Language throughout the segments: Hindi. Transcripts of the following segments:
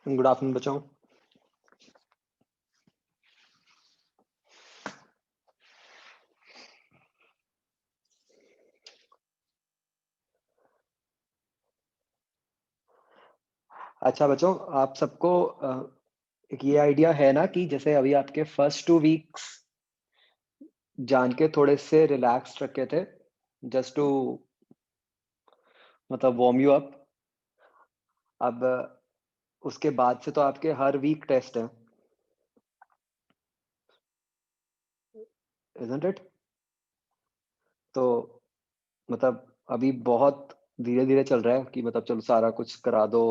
गुड आफ्टरनून बच्चों। अच्छा बच्चों, आप सबको एक ये आइडिया है ना कि जैसे अभी आपके फर्स्ट 2 वीक्स जान के थोड़े से रिलैक्स रखे थे, जस्ट टू मतलब वार्म यू अप। अब उसके बाद से तो आपके हर वीक टेस्ट है, इजंट इट? तो मतलब अभी बहुत धीरे धीरे चल रहा है कि मतलब चलो सारा कुछ करा दो,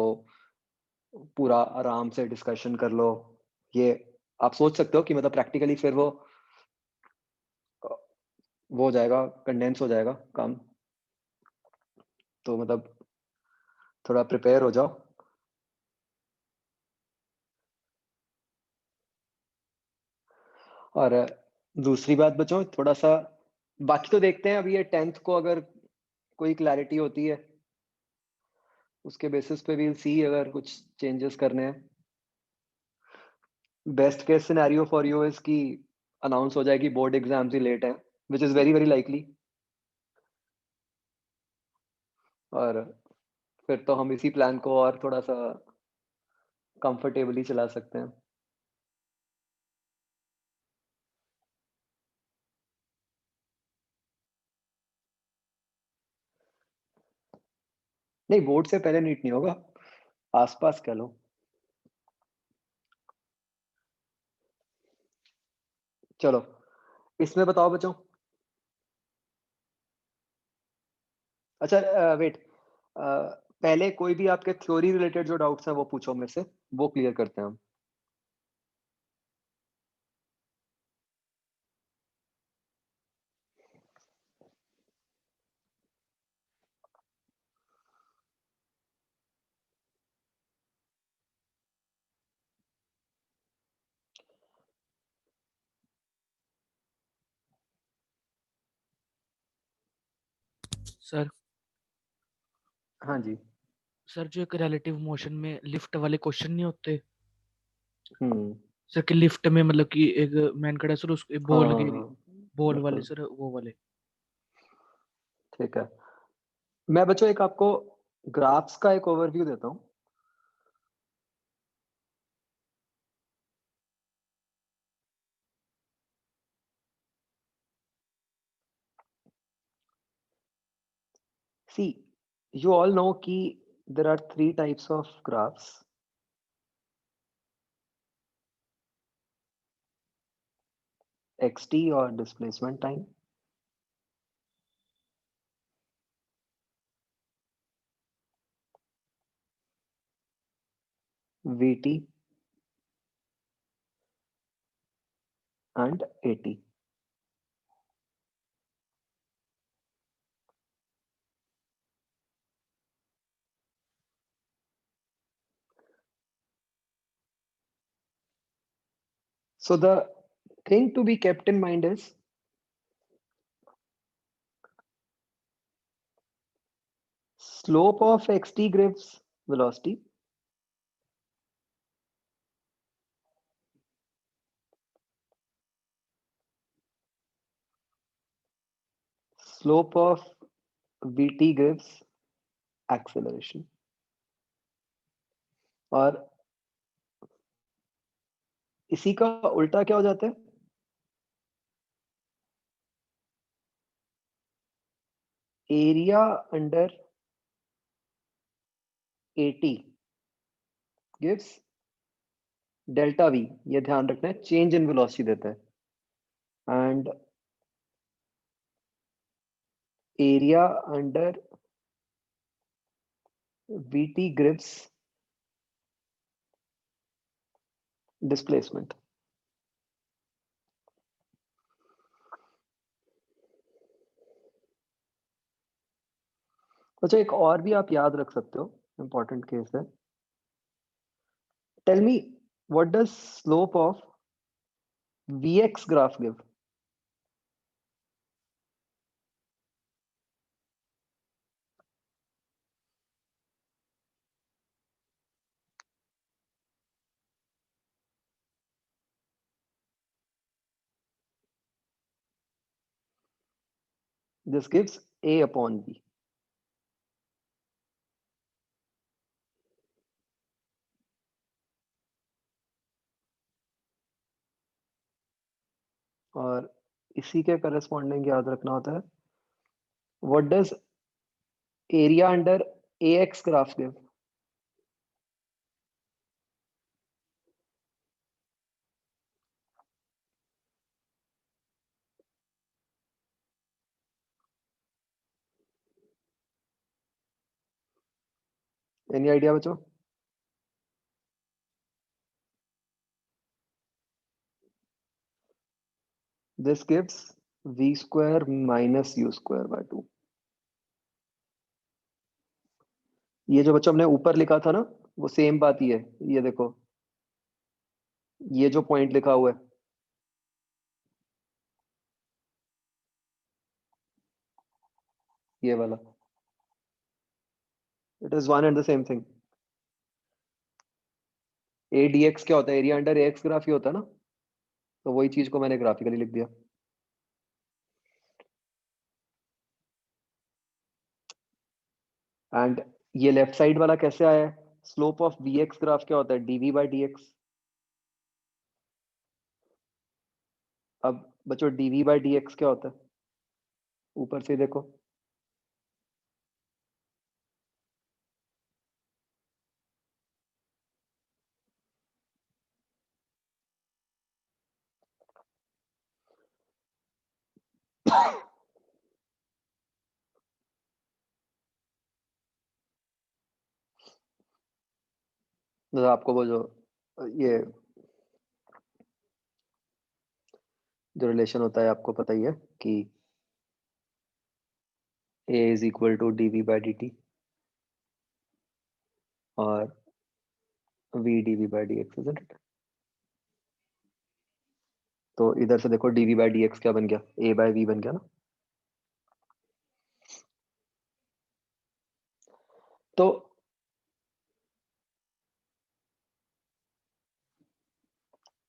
पूरा आराम से डिस्कशन कर लो। ये आप सोच सकते हो कि मतलब प्रैक्टिकली फिर वो हो जाएगा, कंडेंस हो जाएगा काम। तो मतलब थोड़ा प्रिपेयर हो जाओ। और दूसरी बात बच्चों, थोड़ा सा बाकी तो देखते हैं अभी ये 10th को अगर कोई क्लैरिटी होती है उसके बेसिस पे वील सी अगर कुछ चेंजेस करने हैं। Best case scenario for you is कि अनाउंस हो जाए कि बोर्ड एग्जाम्स ही लेट हैं, which is very very likely. और फिर तो हम इसी प्लान को और थोड़ा सा कंफर्टेबली चला सकते हैं। नहीं, बोर्ड से पहले नीट नहीं होगा, आसपास कह लो। चलो, इसमें बताओ बच्चों। अच्छा वेट, पहले कोई भी आपके थ्योरी रिलेटेड जो डाउट्स हैं वो पूछो मेरे से, वो क्लियर करते हैं हम। सर हाँ जी। सर जो एक रिलेटिव मोशन में लिफ्ट वाले क्वेश्चन नहीं होते हम्म। सर, कि लिफ्ट में मतलब कि एक मैन खड़ा है सर, उस हाँ बॉल हाँ गिरी, हाँ, बॉल वाले बिल्कुल। सर, वो वाले। ठीक है, मैं बच्चों एक आपको ग्राफ्स का एक ओवरव्यू देता हूँ। सी, you all know कि there are 3 types of graphs: xt or displacement time, vt and at. So the thing to be kept in mind is slope of xt gives velocity, slope of vt gives acceleration, और इसी का उल्टा क्या हो जाता है? Area under at gives delta v। ये ध्यान रखना है, चेंज इन वेलोसिटी देता है। And area under vt gives displacement. अच्छा, एक और भी आप याद रख सकते हो, इंपॉर्टेंट केस है। Tell me, what does slope of vx graph गिव? This gives A upon B. और इसी के करस्पॉन्डिंग याद रखना होता है, what does area under AX graph give? Any idea बच्चों? This gives V square minus U square by 2. ये जो बच्चों हमने ऊपर लिखा था ना, वो सेम बात ही है। ये देखो, ये जो पॉइंट लिखा हुआ है, ये वाला, it is one and the same thing. A D x क्या होता है? एरिया अंडर ए एक्स ग्राफ ही होता है ना, तो वही चीज को मैंने ग्राफिकली लिख दिया। एंड ये लेफ्ट साइड वाला कैसे आया है? Slope of v x graph क्या होता है? Dv by d x. अब बच्चों डीवी बाई डी एक्स क्या होता है? ऊपर से देखो, तो आपको वो ये जो रिलेशन होता है आपको पता ही है कि A is equal to d v by d t और V d v by d x, isn't it? तो इधर से देखो d v by d x क्या बन गया? A बाई वी बन गया ना। तो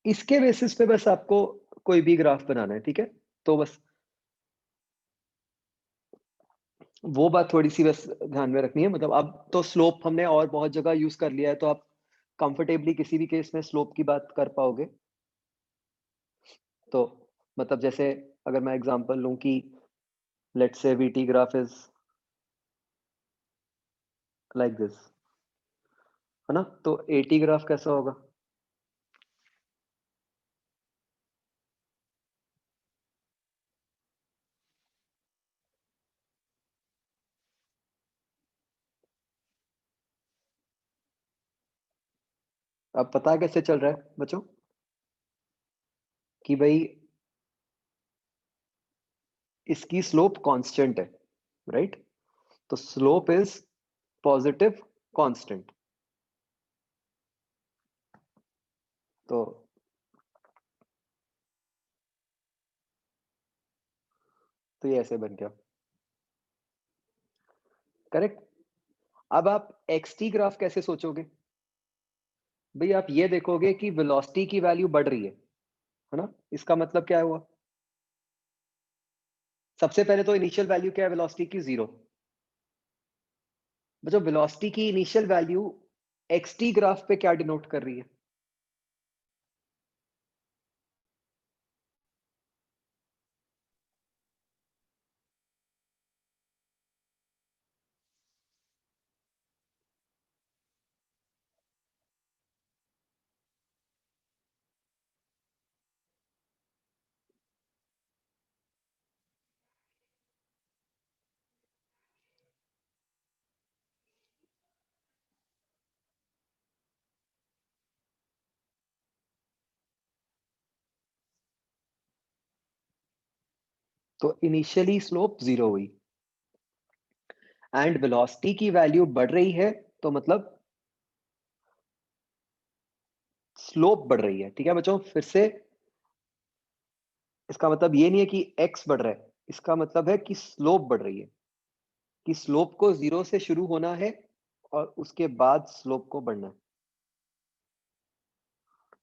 इसके बेसिस पे बस आपको कोई भी ग्राफ बनाना है, ठीक है? तो बस वो बात थोड़ी सी बस ध्यान में रखनी है। मतलब अब तो स्लोप हमने और बहुत जगह यूज कर लिया है, तो आप कंफर्टेबली किसी भी केस में स्लोप की बात कर पाओगे। तो मतलब जैसे अगर मैं एग्जांपल लूं कि let's say VT graph is like this, है ना? तो एटी ग्राफ कैसा होगा? अब पता कैसे चल रहा है बच्चों कि भाई इसकी स्लोप कांस्टेंट है, राइट? तो स्लोप इज पॉजिटिव कांस्टेंट। तो ये ऐसे बन गया, करेक्ट? अब आप एक्स टी ग्राफ कैसे सोचोगे? भाई आप ये देखोगे कि वेलोसिटी की वैल्यू बढ़ रही है ना? इसका मतलब क्या हुआ? सबसे पहले तो इनिशियल वैल्यू क्या है वेलोसिटी की? 0। मतलब वेलोसिटी की initial value x T graph पे क्या डिनोट कर रही है? तो इनिशियली स्लोप 0 हुई एंड वेलोसिटी की वैल्यू बढ़ रही है, तो मतलब स्लोप बढ़ रही है। ठीक है बच्चों, फिर से इसका मतलब ये नहीं है कि एक्स बढ़ रहा है, इसका मतलब है कि स्लोप बढ़ रही है, कि स्लोप को 0 से शुरू होना है और उसके बाद स्लोप को बढ़ना है।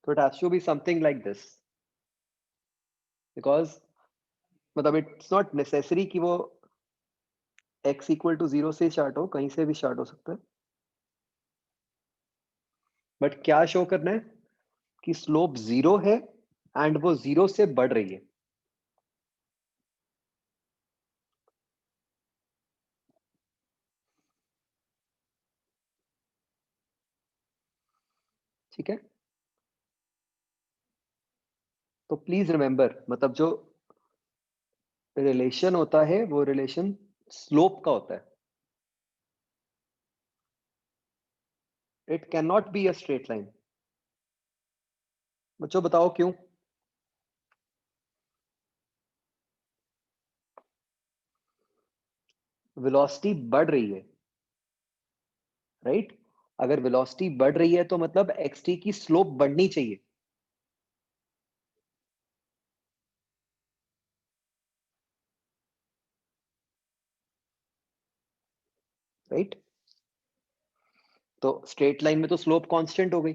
तो it has to be something like this, because मतलब इट्स नॉट नेसेसरी कि वो x इक्वल टू 0 से स्टार्ट हो, कहीं से भी स्टार्ट हो सकता है। बट क्या शो करना है कि स्लोप 0 है एंड वो 0 से बढ़ रही है। ठीक है, तो प्लीज रिमेंबर, मतलब जो रिलेशन होता है वो रिलेशन स्लोप का होता है। It can not be a straight line. बच्चों बताओ क्यों? वेलोसिटी बढ़ रही है, राइट? अगर वेलोसिटी बढ़ रही है तो मतलब xt की स्लोप बढ़नी चाहिए, राइट? तो स्ट्रेट लाइन में तो स्लोप कांस्टेंट हो गई।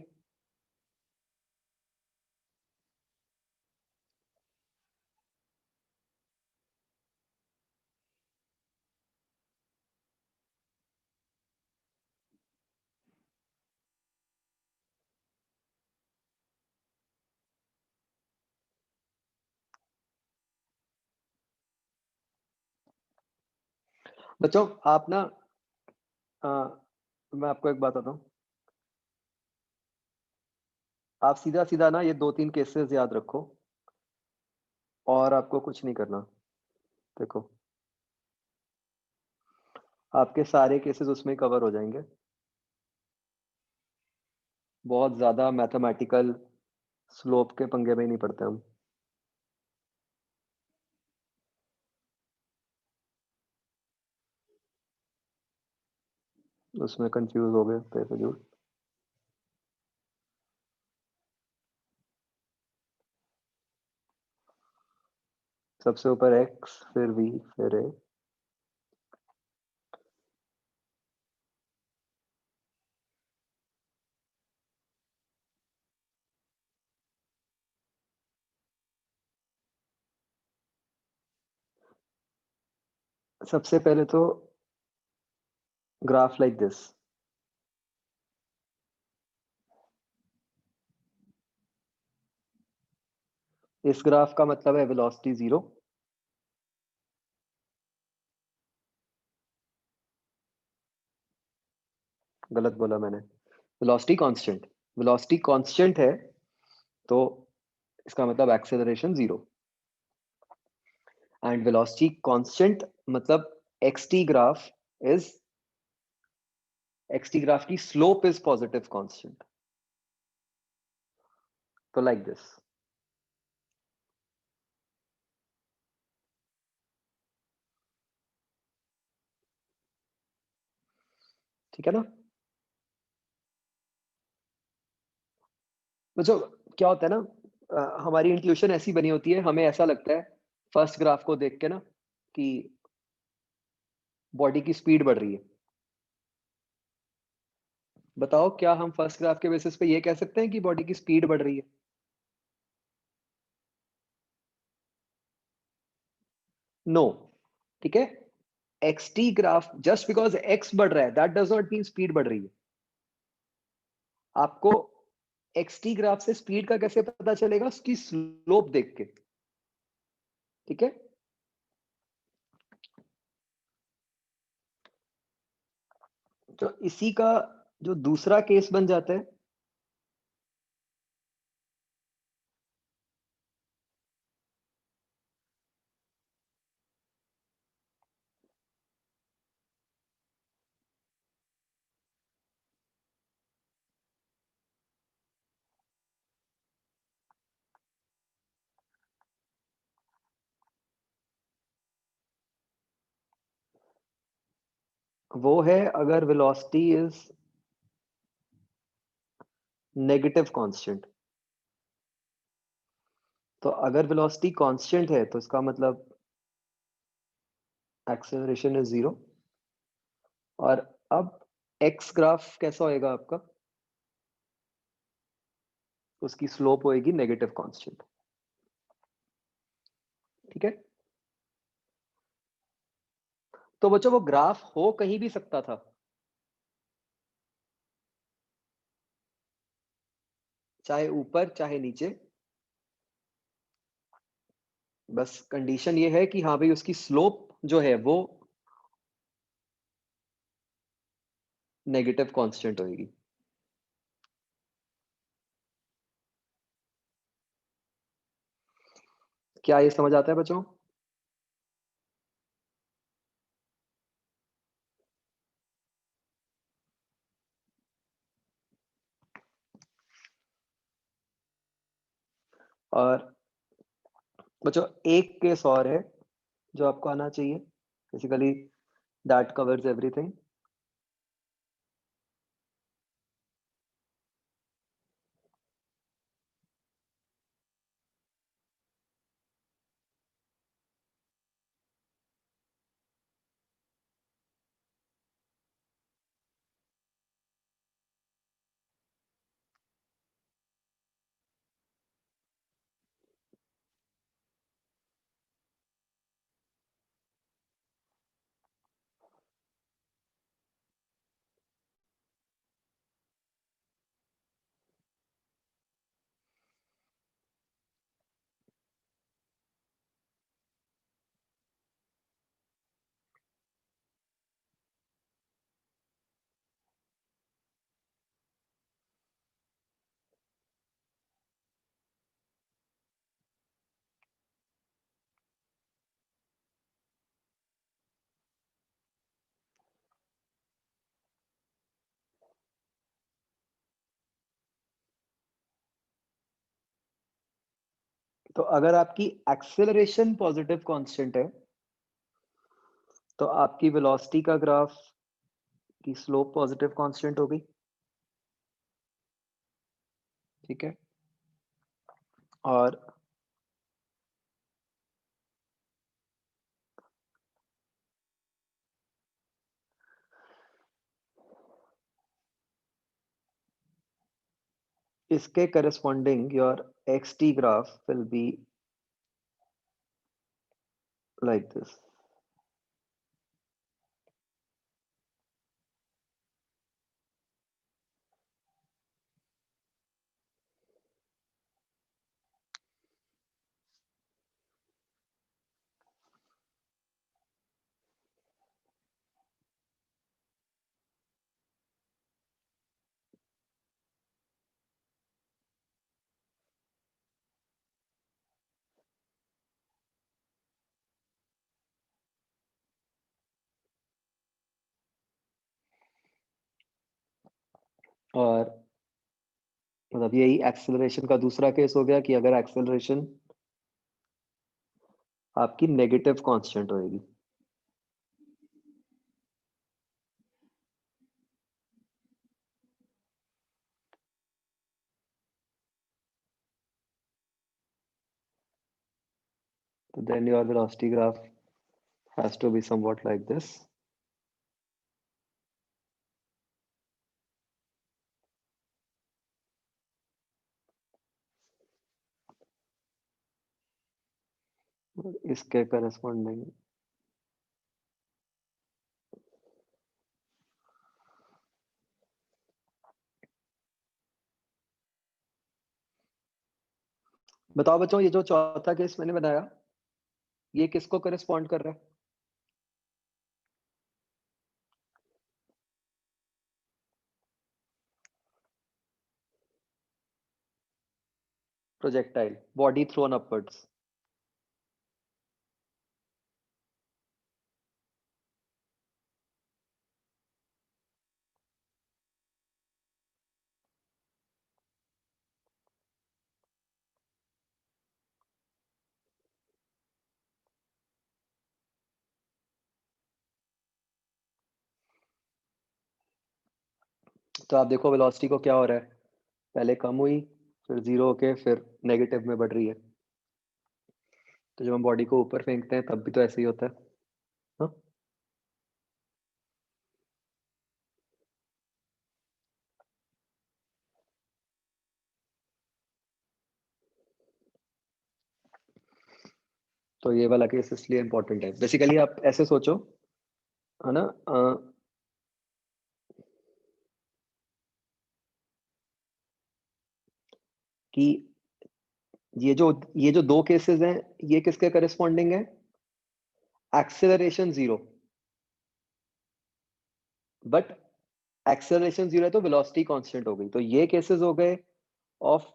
बच्चों आप ना, मैं आपको एक बात बताता हूँ, आप सीधा सीधा ना ये 2-3 केसेस याद रखो और आपको कुछ नहीं करना। देखो, आपके सारे केसेस उसमें कवर हो जाएंगे। बहुत ज्यादा मैथमेटिकल स्लोप के पंगे में ही नहीं पड़ते हम। उसमें कंफ्यूज हो गए बेफजूल। सबसे ऊपर x फिर v फिर a। सबसे पहले तो ग्राफ लाइक दिस, इस ग्राफ का मतलब है वेलोसिटी 0, गलत बोला मैंने, वेलोसिटी कांस्टेंट। वेलोसिटी कांस्टेंट है तो इसका मतलब एक्सेलरेशन 0, एंड वेलोसिटी कांस्टेंट मतलब इज xt ग्राफ की स्लोप इज पॉजिटिव कांस्टेंट। तो लाइक दिस, ठीक है ना? तो जो क्या होता है ना, हमारी इंट्यूशन ऐसी बनी होती है, हमें ऐसा लगता है फर्स्ट ग्राफ को देख के ना कि बॉडी की स्पीड बढ़ रही है। बताओ क्या हम फर्स्ट ग्राफ के बेसिस पे ये कह सकते हैं कि बॉडी की स्पीड बढ़ रही है? नो। ठीक है, xt graph just because x बढ़ रहा है that does not mean speed बढ़ रही है। आपको xt ग्राफ से स्पीड का कैसे पता चलेगा? उसकी स्लोप देख के। ठीक है, तो इसी का जो दूसरा केस बन जाता है, वो है अगर वेलोसिटी इज नेगेटिव कांस्टेंट। तो अगर वेलोसिटी कांस्टेंट है तो इसका मतलब एक्सेलरेशन इज 0। और अब एक्स ग्राफ कैसा होएगा आपका? उसकी स्लोप होएगी नेगेटिव कांस्टेंट। ठीक है, तो बच्चों वो ग्राफ हो कहीं भी सकता था। चाहे ऊपर चाहे नीचे। बस कंडीशन ये है कि हाँ भाई उसकी स्लोप जो है वो नेगेटिव कांस्टेंट होगी। क्या ये समझ आता है बच्चों? और बच्चों एक केस और है जो आपको आना चाहिए। Basically that covers everything. तो अगर आपकी एक्सेलरेशन पॉजिटिव कांस्टेंट है तो आपकी वेलोसिटी का ग्राफ की स्लोप पॉजिटिव कांस्टेंट होगी। ठीक है। और इसके corresponding your x T graph will be like this. और मतलब यही एक्सेलरेशन का दूसरा केस हो गया कि अगर एक्सेलरेशन आपकी नेगेटिव कांस्टेंट होगी। तो then your velocity graph has to be somewhat like this. इसके करस्पॉन्डिंग बताओ बच्चों ये जो चौथा केस मैंने बताया ये किसको करस्पॉन्ड कर रहा है? Projectile body throne upwards. तो आप देखो वेलोसिटी को क्या हो रहा है, पहले कम हुई फिर जीरो होके फिर नेगेटिव में बढ़ रही है। तो जब हम बॉडी को ऊपर फेंकते हैं तब भी तो ऐसे ही होता है। हाँ? तो ये वाला केस इसलिए इंपॉर्टेंट है। बेसिकली आप ऐसे सोचो है ना? कि ये जो दो केसेस हैं, ये किसके करेस्पॉन्डिंग है? Acceleration zero, but acceleration zero है तो वेलोसिटी कांस्टेंट हो गई, तो ये केसेस हो गए ऑफ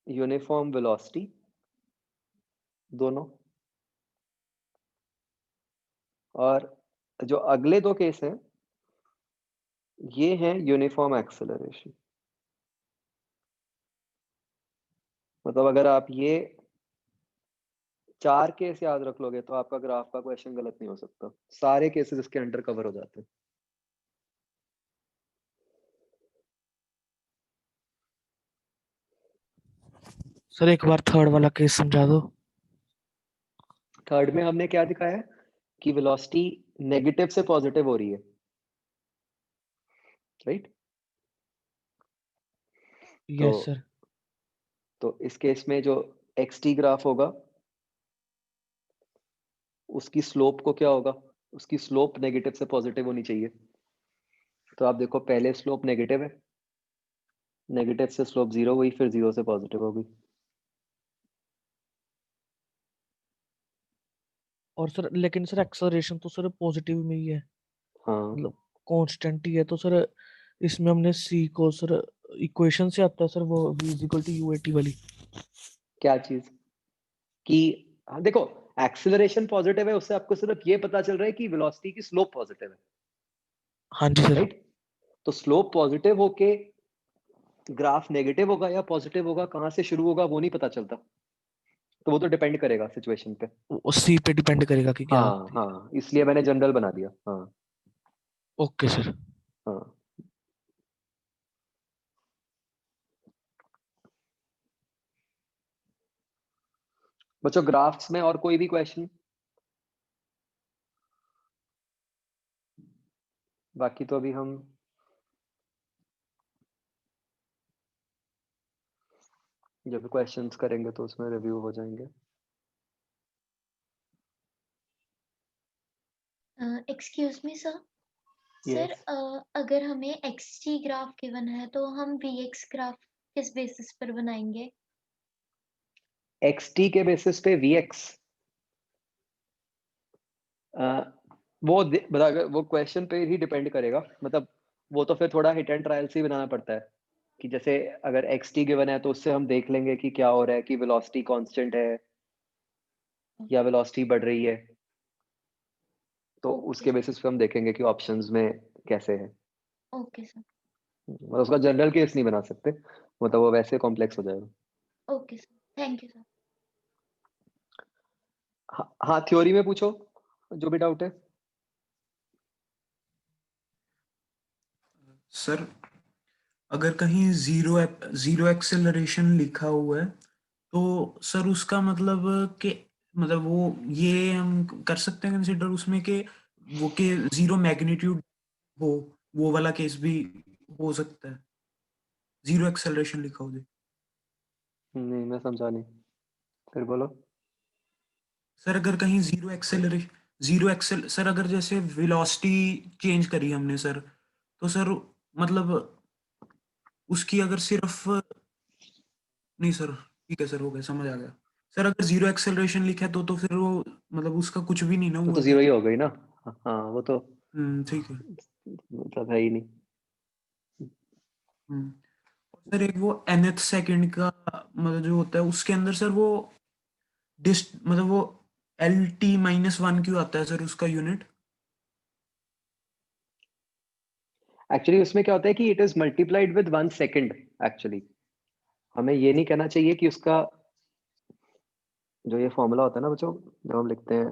यूनिफॉर्म वेलोसिटी दोनों। और जो अगले दो केस हैं, ये हैं यूनिफॉर्म एक्सेलरेशन। मतलब अगर आप ये 4 केस याद रख लोगे तो आपका ग्राफ का क्वेश्चन गलत नहीं हो सकता। सारे केसेस इसके अंडर कवर हो जाते हैं। सर एक बार थर्ड वाला केस समझा दो। थर्ड में हमने क्या दिखाया है कि वेलोसिटी नेगेटिव से पॉजिटिव हो रही है, राइट? तो यस सर। तो इस केस में जो एक्स टी ग्राफ होगा, उसकी स्लोप को क्या होगा? उसकी स्लोप नेगेटिव से पॉजिटिव होनी चाहिए। तो आप देखो, पहले स्लोप नेगेटिव है, नेगेटिव से स्लोप जीरो हुई, फिर जीरो से पॉजिटिव हो गई। और सर लेकिन सर एक्सेलरेशन तो सर पॉजिटिव में ही है, हाँ, मतलब कांस्टेंट ही है, तो सर इसमें हमने सी को सर इक्वेशन से आता है सर, वो v is equal to u at वाली। क्या चीज? कि हाँ देखो, एक्सेलरेशन पॉजिटिव है, उससे आपको सिर्फ ये पता चल रहा है कि वेलोसिटी की स्लोप पॉजिटिव है, हाँ जी सर। राइट? तो स्लोप पॉजिटिव होके ग्राफ नेगेटिव होगा या पॉजिटिव होगा, कहाँ से शुरू होगा, वो नहीं पता चलता। तो वो तो डिपेंड करेगा सिचुएशन पे। वो सी पे डिपेंड करेगा कि क्या हाँ होती है। हाँ, इसलिए मैंने जनरल बना दिया। हाँ ओके सर। हाँ। बच्चों, ग्राफ्स में और कोई भी क्वेश्चन? बाकी तो अभी हम जब क्वेश्चंस करेंगे तो उसमें रिव्यू हो जाएंगे। Excuse me sir. Sir yes. अगर हमें एक्स टी ग्राफ गिवन है तो हम वी एक्स ग्राफ किस बेसिस पर बनाएंगे? एक्स टी के बेसिस पे वी एक्स, वो क्वेश्चन पे ही डिपेंड करेगा। मतलब वो तो फिर थोड़ा हिट एंड ट्रायल से ही बनाना पड़ता है कि जैसे अगर एक्स टी गिवन है तो उससे हम देख लेंगे कि क्या हो रहा है, कि वेलोसिटी कांस्टेंट है या वेलोसिटी बढ़ रही है। तो ओके उसके बेसिस पे हम देखेंगे कि ऑप्शंस में कैसे है। Okay sir. मतलब उसका जनरल केस नहीं बना सकते, मतलब वो वैसे कॉम्प्लेक्स हो जाएगा। Okay sir, thank you sir. हाँ हाँ, थ्योरी में पूछो जो भी डाउट है। सर अगर कहीं जीरो एक्सेलरेशन लिखा हुआ है तो सर उसका मतलब कि मतलब वो ये हम कर सकते हैं कंसिडर उसमें कि वो के जीरो मैग्नीट्यूड हो, वो वाला केस भी हो सकता है, जीरो एक्सेलरेशन लिखा हो जाए। नहीं, मैं समझा नहीं, फिर बोलो। सर अगर कहीं जीरो एक्सेल सर अगर जैसे वेलोसिटी चेंज करी हमने सर, तो सर मतलब उसकी अगर सिर्फ नहीं सर, ठीक है सर, हो गया, समझ आ गया। सर अगर जीरो एक्सेलरेशन लिखा है तो फिर वो मतलब उसका कुछ भी नहीं ना तो हुआ जीरो फिर। ही हो गई ना। हाँ, वो तो ठीक है। मतलब है ही नहीं। और सर एक वो nth सेकंड का मतलब जो होता है उसके अंदर सर वो मतलब वो LT-1 क्यों आता है सर उसका यूनिट? एक्चुअली उसमें क्या होता है कि it is multiplied with 1 second. Actually हमें ये नहीं कहना चाहिए कि उसका जो ये फॉर्मूला होता है ना बच्चों, जब हम लिखते हैं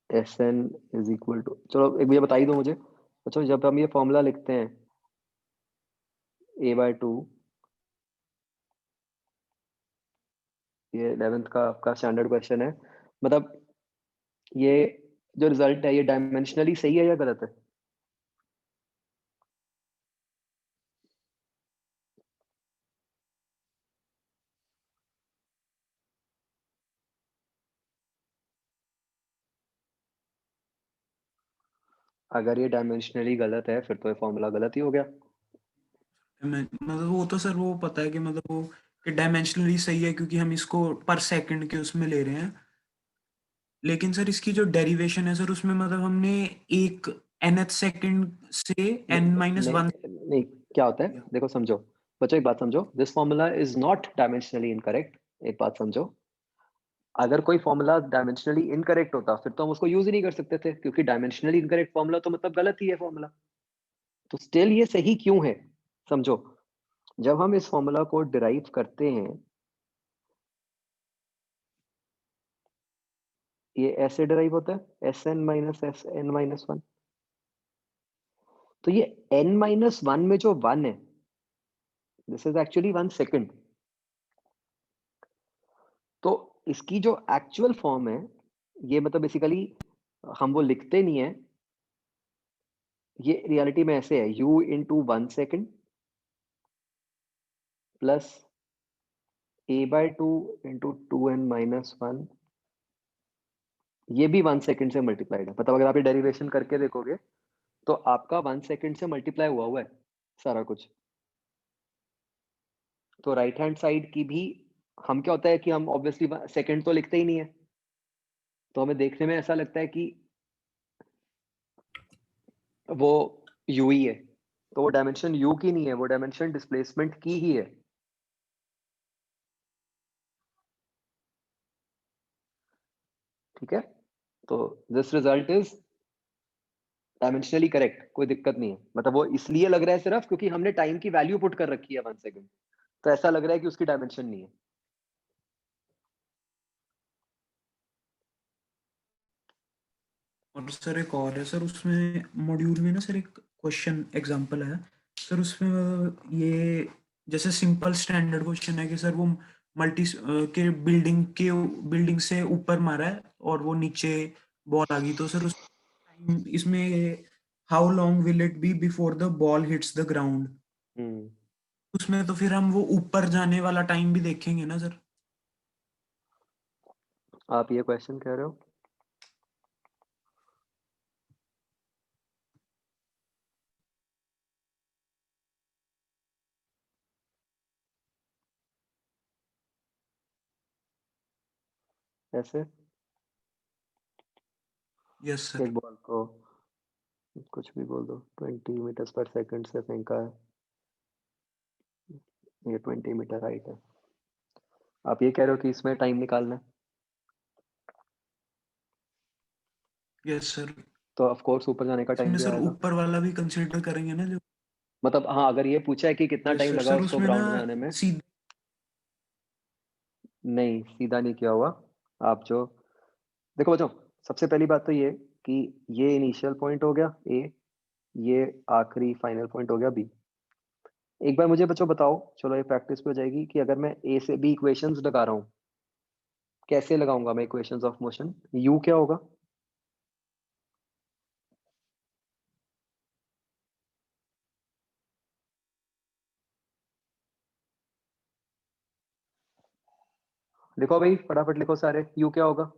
s n is equal to, चलो एक भैया बता ही दो मुझे बच्चों, जब हम ये फॉर्मूला लिखते हैं a/2, ये 11th का आपका स्टैंडर्ड क्वेश्चन है। मतलब ये जो रिजल्ट है, ये डायमेंशनली सही है या गलत है? अगर ये डायमेंशनली गलत है फिर तो ये फॉर्मूला गलत ही हो गया। मतलब वो तो सर वो पता है कि मतलब वो कि डायमेंशनली सही है क्योंकि हम इसको पर सेकंड के उसमें ले रहे हैं, लेकिन सर इसकी जो डेरिवेशन है सर उसमें मतलब हमने एक nth सेकंड से n माइनस नहीं, वन नहीं, क्या होता है देखो, समझो बच्चों, एक बात समझो, this formula is not dimensionally incorrect. एक बात समझो, अगर कोई फॉर्मूला डायमेंशनली इनकरेक्ट होता फिर तो हम उसको यूज ही नहीं कर सकते थे, क्योंकि डायमेंशनली इनकरेक्ट फॉर्मूला तो मतलब गलत ही है फॉर्मूला। तो स्टिल ये सही क्यों है, समझो। जब हम इस फॉर्मूला को डिराइव करते हैं, ये ऐसे डिराइव होता है s n minus s n minus one. तो ये n माइनस वन में जो वन है, दिस इज एक्चुअली 1 सेकेंड। तो इसकी जो एक्चुअल फॉर्म है, ये मतलब बेसिकली हम वो लिखते नहीं है, ये रियलिटी में ऐसे है u into 1 second plus a/2 into 2n-1। ये भी 1 सेकेंड से मल्टीप्लाइड है, मतलब अगर आप ये डेरिवेशन करके देखोगे तो आपका 1 सेकेंड से मल्टीप्लाई हुआ है सारा कुछ। तो राइट हैंड साइड की भी, हम क्या होता है कि हम ऑब्वियसली सेकेंड तो लिखते ही नहीं है, तो हमें देखने में ऐसा लगता है कि वो u ही है। तो वो डायमेंशन u की नहीं है, वो डायमेंशन डिस्प्लेसमेंट की ही है। ठीक है, तो this result is dimensionally correct, कोई दिक्कत नहीं है। मतलब वो इसलिए लग रहा है सिर्फ क्योंकि हमने टाइम की वैल्यू पुट कर रखी है 1 सेकेंड, तो ऐसा लग रहा है कि उसकी डायमेंशन नहीं है। और सर एक और है सर, उसमें मॉड्यूल में ना सर एक क्वेश्चन एग्जांपल है सर, उसमें ये जैसे सिंपल स्टैंडर्ड क्वेश्चन है कि सर वो मल्टी के बिल्डिंग से ऊपर मारा है और वो नीचे बॉल आ गई, तो सर उस टाइम इसमें how long will it be before the ball hits the ground, hmm, उसमें तो फिर हम वो ऊपर जाने वाला टाइम भी देखेंगे ना सर। आप ये क्वेश्चन कह रहे हो? ऐसे यस सर। एक बॉल को कुछ भी बोल दो, 20 मीटर पर सेकंड से फेंका है, ये 20 मीटर हाइट है। आप ये कह रहे हो कि इसमें टाइम निकालना है, यस सर, तो ऑफ कोर्स ऊपर जाने का टाइम इसमें भी सर आएगा। ऊपर वाला भी कंसीडर करेंगे ना जो। मतलब हाँ, अगर ये पूछा है कि कितना यस टाइम सर, लगा सर उसको उसमें ना ग्राउंड में आने में, सीधे नहीं सीधा नहीं किया हुआ। आप जो देखो बच्चों, सबसे पहली बात तो ये कि ये इनिशियल पॉइंट हो गया ए, ये आखिरी फाइनल पॉइंट हो गया बी। एक बार मुझे बच्चों बताओ, चलो ये प्रैक्टिस पे हो जाएगी, कि अगर मैं ए से बी इक्वेशंस लगा रहा हूँ, कैसे लगाऊंगा मैं इक्वेशंस ऑफ मोशन? यू क्या होगा? लिखो भाई, फटाफट लिखो सारे, यू क्या होगा?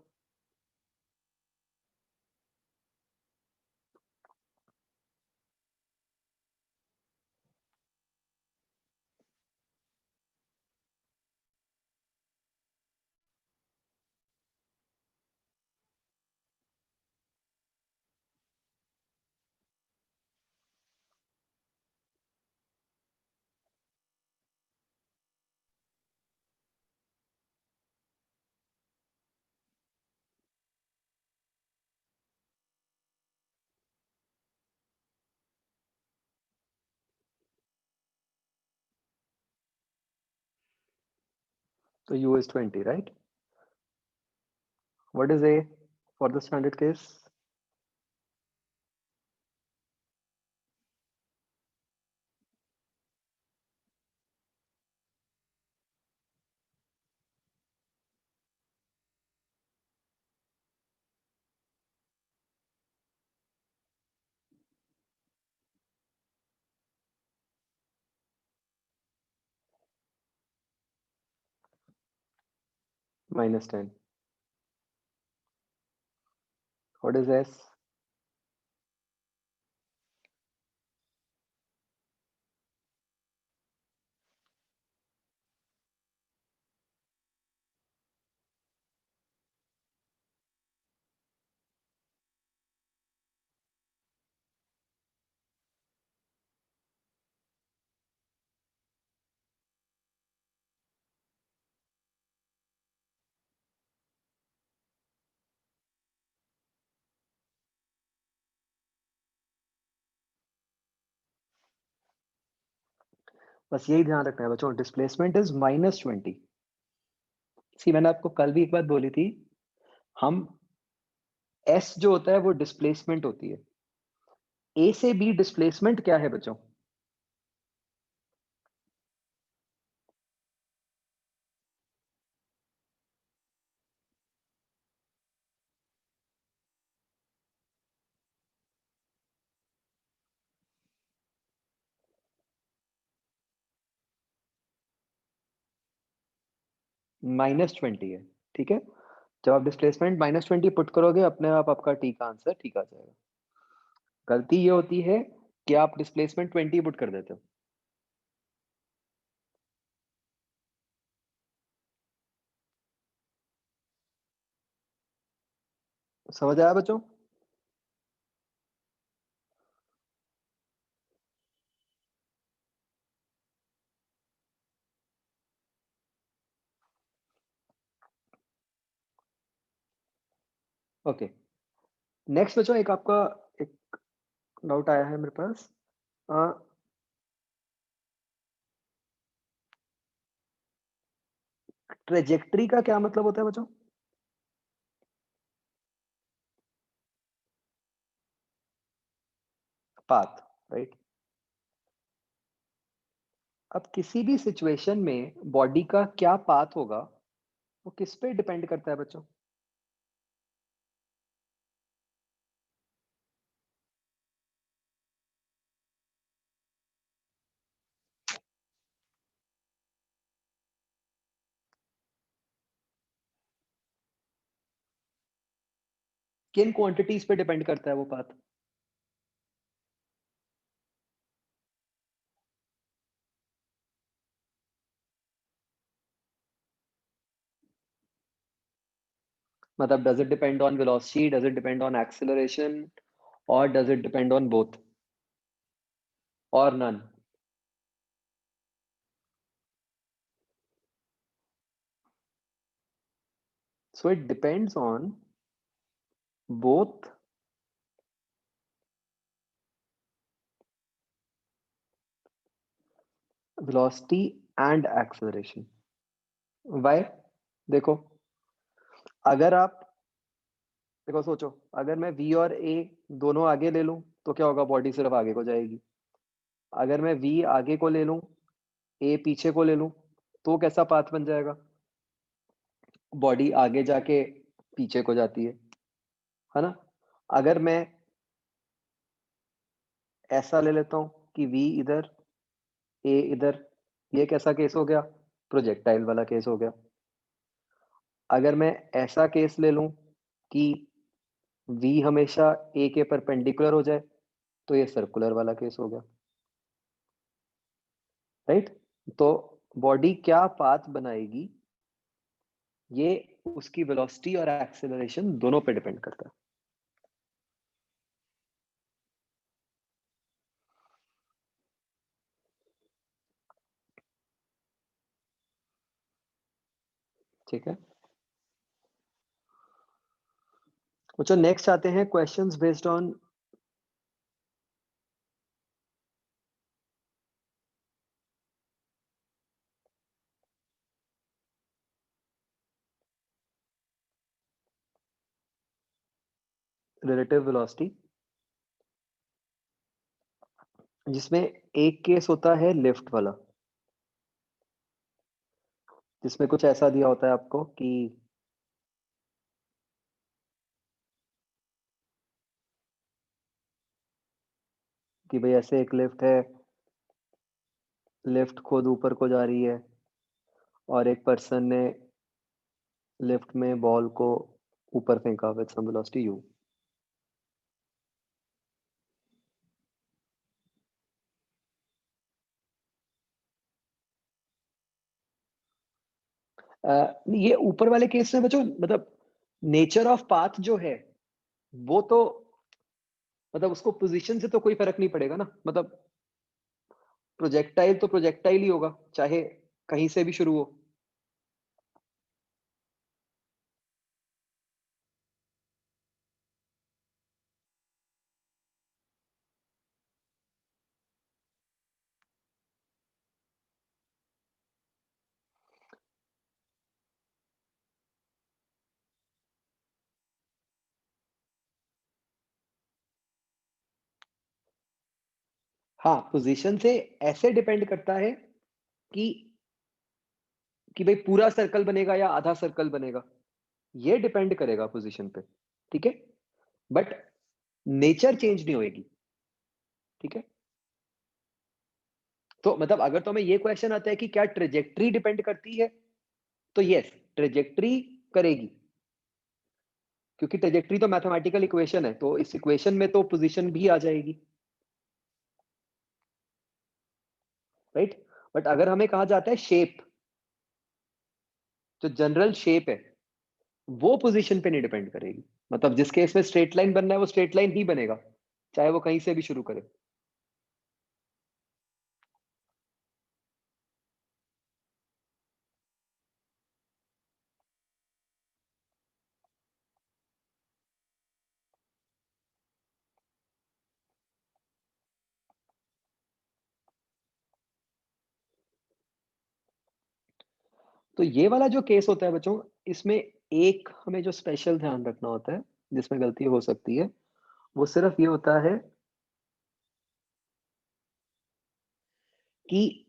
तो u is 20, right? What is a for the standard case? -10. What is s? बस यही ध्यान रखना है बच्चों, डिस्प्लेसमेंट इज -20। सी मैंने आपको कल भी एक बात बोली थी, हम एस जो होता है वो डिस्प्लेसमेंट होती है। ए से बी डिस्प्लेसमेंट क्या है बच्चों? -20 है, ठीक है। जब आप डिस्प्लेसमेंट -20 पुट करोगे, अपने आप आपका टी का आंसर ठीक आ जाएगा। गलती ये होती है कि आप डिस्प्लेसमेंट 20 पुट कर देते हो। समझ आया बच्चों? ओके, नेक्स्ट बच्चों एक आपका एक डाउट आया है मेरे पास। ट्रेजेक्ट्री का क्या मतलब होता है बच्चों? Path, right. अब किसी भी सिचुएशन में बॉडी का क्या पाथ होगा वो किस पे डिपेंड करता है बच्चों? किन क्वांटिटीज पे डिपेंड करता है वो पाथ? मतलब does it depend on velocity, does it depend on acceleration, और does it depend on both और none? So it depends on both velocity and acceleration. Why? देखो, अगर आप देखो सोचो, अगर मैं v और a दोनों आगे ले लूं तो क्या होगा? बॉडी सिर्फ आगे को जाएगी। अगर मैं v आगे को ले लूं, a पीछे को ले लूं, तो कैसा पाथ बन जाएगा? बॉडी आगे जाके पीछे को जाती है ना? अगर मैं ऐसा ले लेता हूं कि v इधर, a इधर, ये कैसा केस हो गया? प्रोजेक्टाइल वाला केस हो गया। अगर मैं ऐसा केस ले लूं कि v हमेशा a के परपेंडिकुलर हो जाए, तो ये सर्कुलर वाला केस हो गया, राइट। तो बॉडी क्या पाथ बनाएगी, ये उसकी वेलोसिटी और एक्सेलरेशन दोनों पे डिपेंड करता है। ठीक है बच्चों, नेक्स्ट आते हैं questions based on relative velocity, जिसमें एक केस होता है लिफ्ट वाला, जिसमें कुछ ऐसा दिया होता है आपको कि भाई ऐसे एक लिफ्ट है, लिफ्ट खुद ऊपर को जा रही है और एक पर्सन ने लिफ्ट में बॉल को ऊपर फेंका विद सम वेलोसिटी u। ये ऊपर वाले केस में बच्चों, मतलब नेचर ऑफ पाथ जो है वो तो, मतलब उसको पोजीशन से तो कोई फर्क नहीं पड़ेगा ना। मतलब प्रोजेक्टाइल तो प्रोजेक्टाइल ही होगा, चाहे कहीं से भी शुरू हो। हाँ, पोजीशन से ऐसे डिपेंड करता है कि भाई पूरा सर्कल बनेगा या आधा सर्कल बनेगा, ये डिपेंड करेगा पोजीशन पे, ठीक है? बट नेचर चेंज नहीं होएगी, ठीक है? तो मतलब अगर तुम्हें ये क्वेश्चन आता है कि क्या ट्रेजेक्टरी डिपेंड करती है, तो यस, ट्रेजेक्टरी करेगी, क्योंकि ट्रेजेक्टरी तो मैथमेटिकल इक्वेशन है, तो इस इक्वेशन में तो पोजीशन भी आ जाएगी, राइट? बट अगर हमें कहा जाता है शेप, जो जनरल शेप है, वो पोजीशन पे नहीं डिपेंड करेगी। मतलब जिस केस में स्ट्रेट लाइन बनना है, वो स्ट्रेट लाइन ही बनेगा, चाहे वो कहीं से भी शुरू करे। तो ये वाला जो केस होता है बच्चों, इसमें एक हमें जो स्पेशल ध्यान रखना होता है, जिसमें गलती हो सकती है, वो सिर्फ ये होता है कि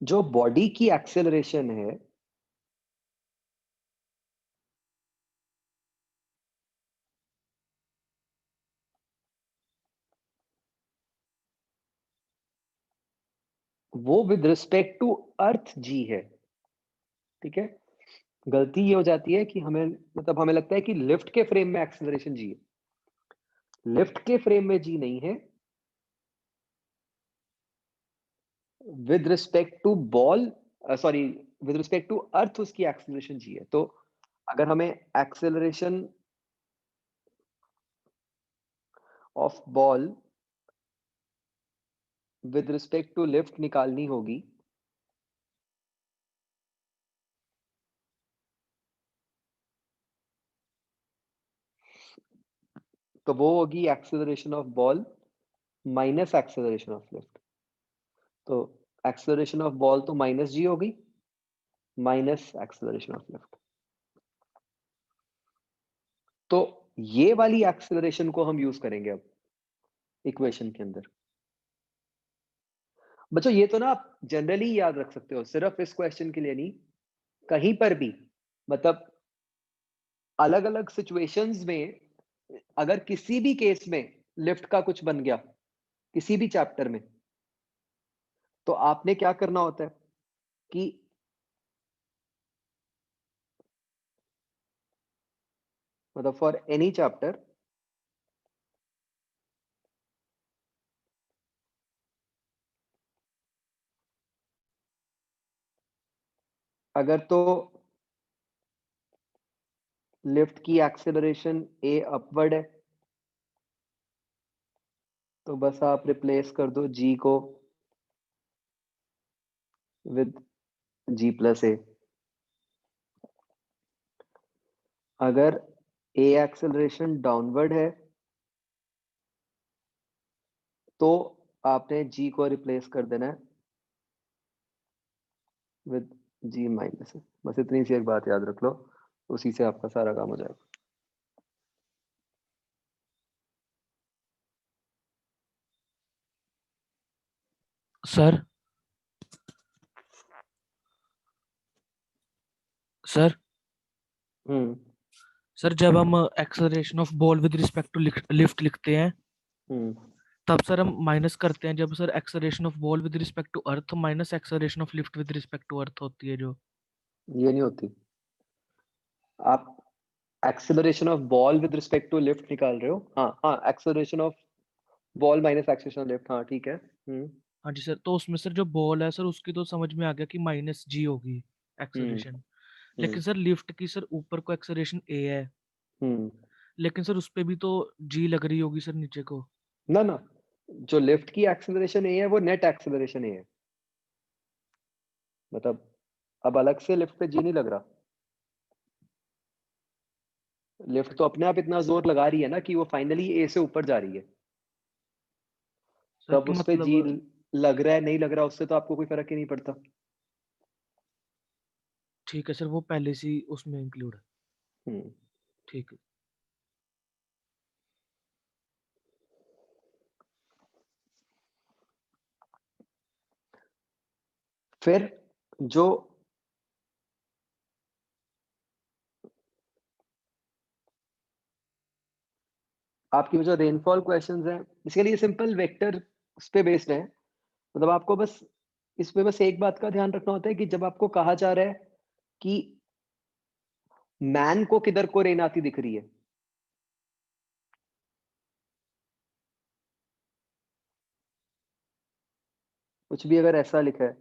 जो बॉडी की एक्सेलरेशन है, वो विद रिस्पेक्ट टू अर्थ जी है, ठीक है? गलती ये हो जाती है कि हमें मतलब हमें लगता है कि लिफ्ट के फ्रेम में एक्सेलरेशन जी है। लिफ्ट के फ्रेम में जी नहीं है, with respect to ball, sorry, with respect to earth उसकी एक्सेलरेशन जी है। तो अगर हमें acceleration of ball with respect to lift निकालनी होगी, तो वो होगी acceleration of ball minus acceleration of lift. तो एक्सेलरेशन ऑफ बॉल तो माइनस जी होगी, माइनस एक्सेलरेशन ऑफ लिफ्ट। तो ये वाली एक्सेलरेशन को हम यूज करेंगे अब इक्वेशन के अंदर। बच्चों ये तो ना आप जनरली याद रख सकते हो, सिर्फ इस क्वेश्चन के लिए नहीं, कहीं पर भी। मतलब अलग अलग सिचुएशंस में अगर किसी भी केस में लिफ्ट का कुछ बन गया, किसी भी चैप्टर में, तो आपने क्या करना होता है कि मतलब फॉर एनी चैप्टर, अगर तो लिफ्ट की एक्सेलरेशन ए अपवर्ड है, तो बस आप रिप्लेस कर दो जी को विद जी प्लस ए। अगर ए एक्सेलरेशन डाउनवर्ड है, तो आपने जी को रिप्लेस कर देना है विद जी माइनस ए। बस इतनी सी एक बात याद रख लो, उसी से आपका सारा काम हो जाएगा। सर सर हम्म सर जब हम acceleration of ball with respect to lift लिखते हैं, हम्म तब सर हम माइनस करते हैं जब sir acceleration of ball with respect to earth minus acceleration of lift with respect to earth होती है जो। ये नहीं होती। आप acceleration of ball with respect to lift निकाल रहे हो, हाँ हाँ, acceleration of ball minus acceleration of lift, हाँ ठीक है। हाँ जी सर, तो उसमें सर जो बॉल है सर उसकी तो समझ में आ गया कि माइनस जी होगी हम्म एक्सेलरेशन। हम्म लेकिन सर लिफ्ट की सर ऊपर को एक्सेलरेशन ए है, हम्म लेकिन सर उस पे भी तो जी लग रही होगी सर नीचे को। ना ना, जो लिफ्ट की एक्सेलरेशन ए है वो नेट एक्सेलरेशन ए है। मतलब अब अलग से लिफ्ट पे जी नहीं लग रहा, लिफ्ट तो अपने आप इतना जोर लगा रही है ना कि वो फाइनली ए से ऊपर जा रही है। सर कब कि उस पे जी मतलब लग रहा है नहीं लग रहा, उससे तो आपको कोई फर्क ही नहीं पड़ता। ठीक है सर, वो पहले से ही उसमें इंक्लूड है। हम्म ठीक है। फिर जो आपकी जो रेनफॉल क्वेश्चंस हैं, बेसिकली ये सिंपल वेक्टर उस पे बेस्ड है। मतलब आपको बस इसमें बस एक बात का ध्यान रखना होता है कि जब आपको कहा जा रहा है कि मैन को किधर को रेन आती दिख रही है, कुछ भी अगर ऐसा लिखा है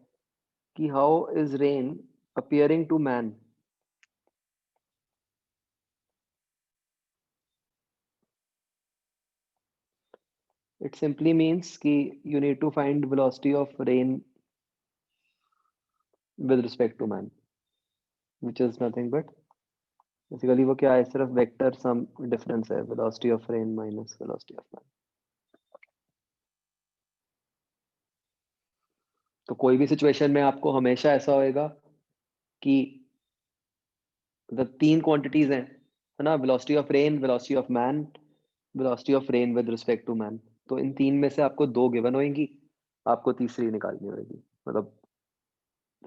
कि how is rain appearing to man, it simply means कि you need to find velocity of rain with respect to man, which is nothing but basically वो क्या है, सिर्फ वेक्टर सम डिफरेंस है, velocity of rain minus velocity of man। तो कोई भी सिचुएशन में आपको हमेशा ऐसा होएगा कि तीन क्वांटिटीज हैं, है ना, velocity of rain, velocity of man, velocity of rain with respect to man। तो इन तीन में से आपको दो गिवन होंगी, आपको तीसरी निकालनी होगी। मतलब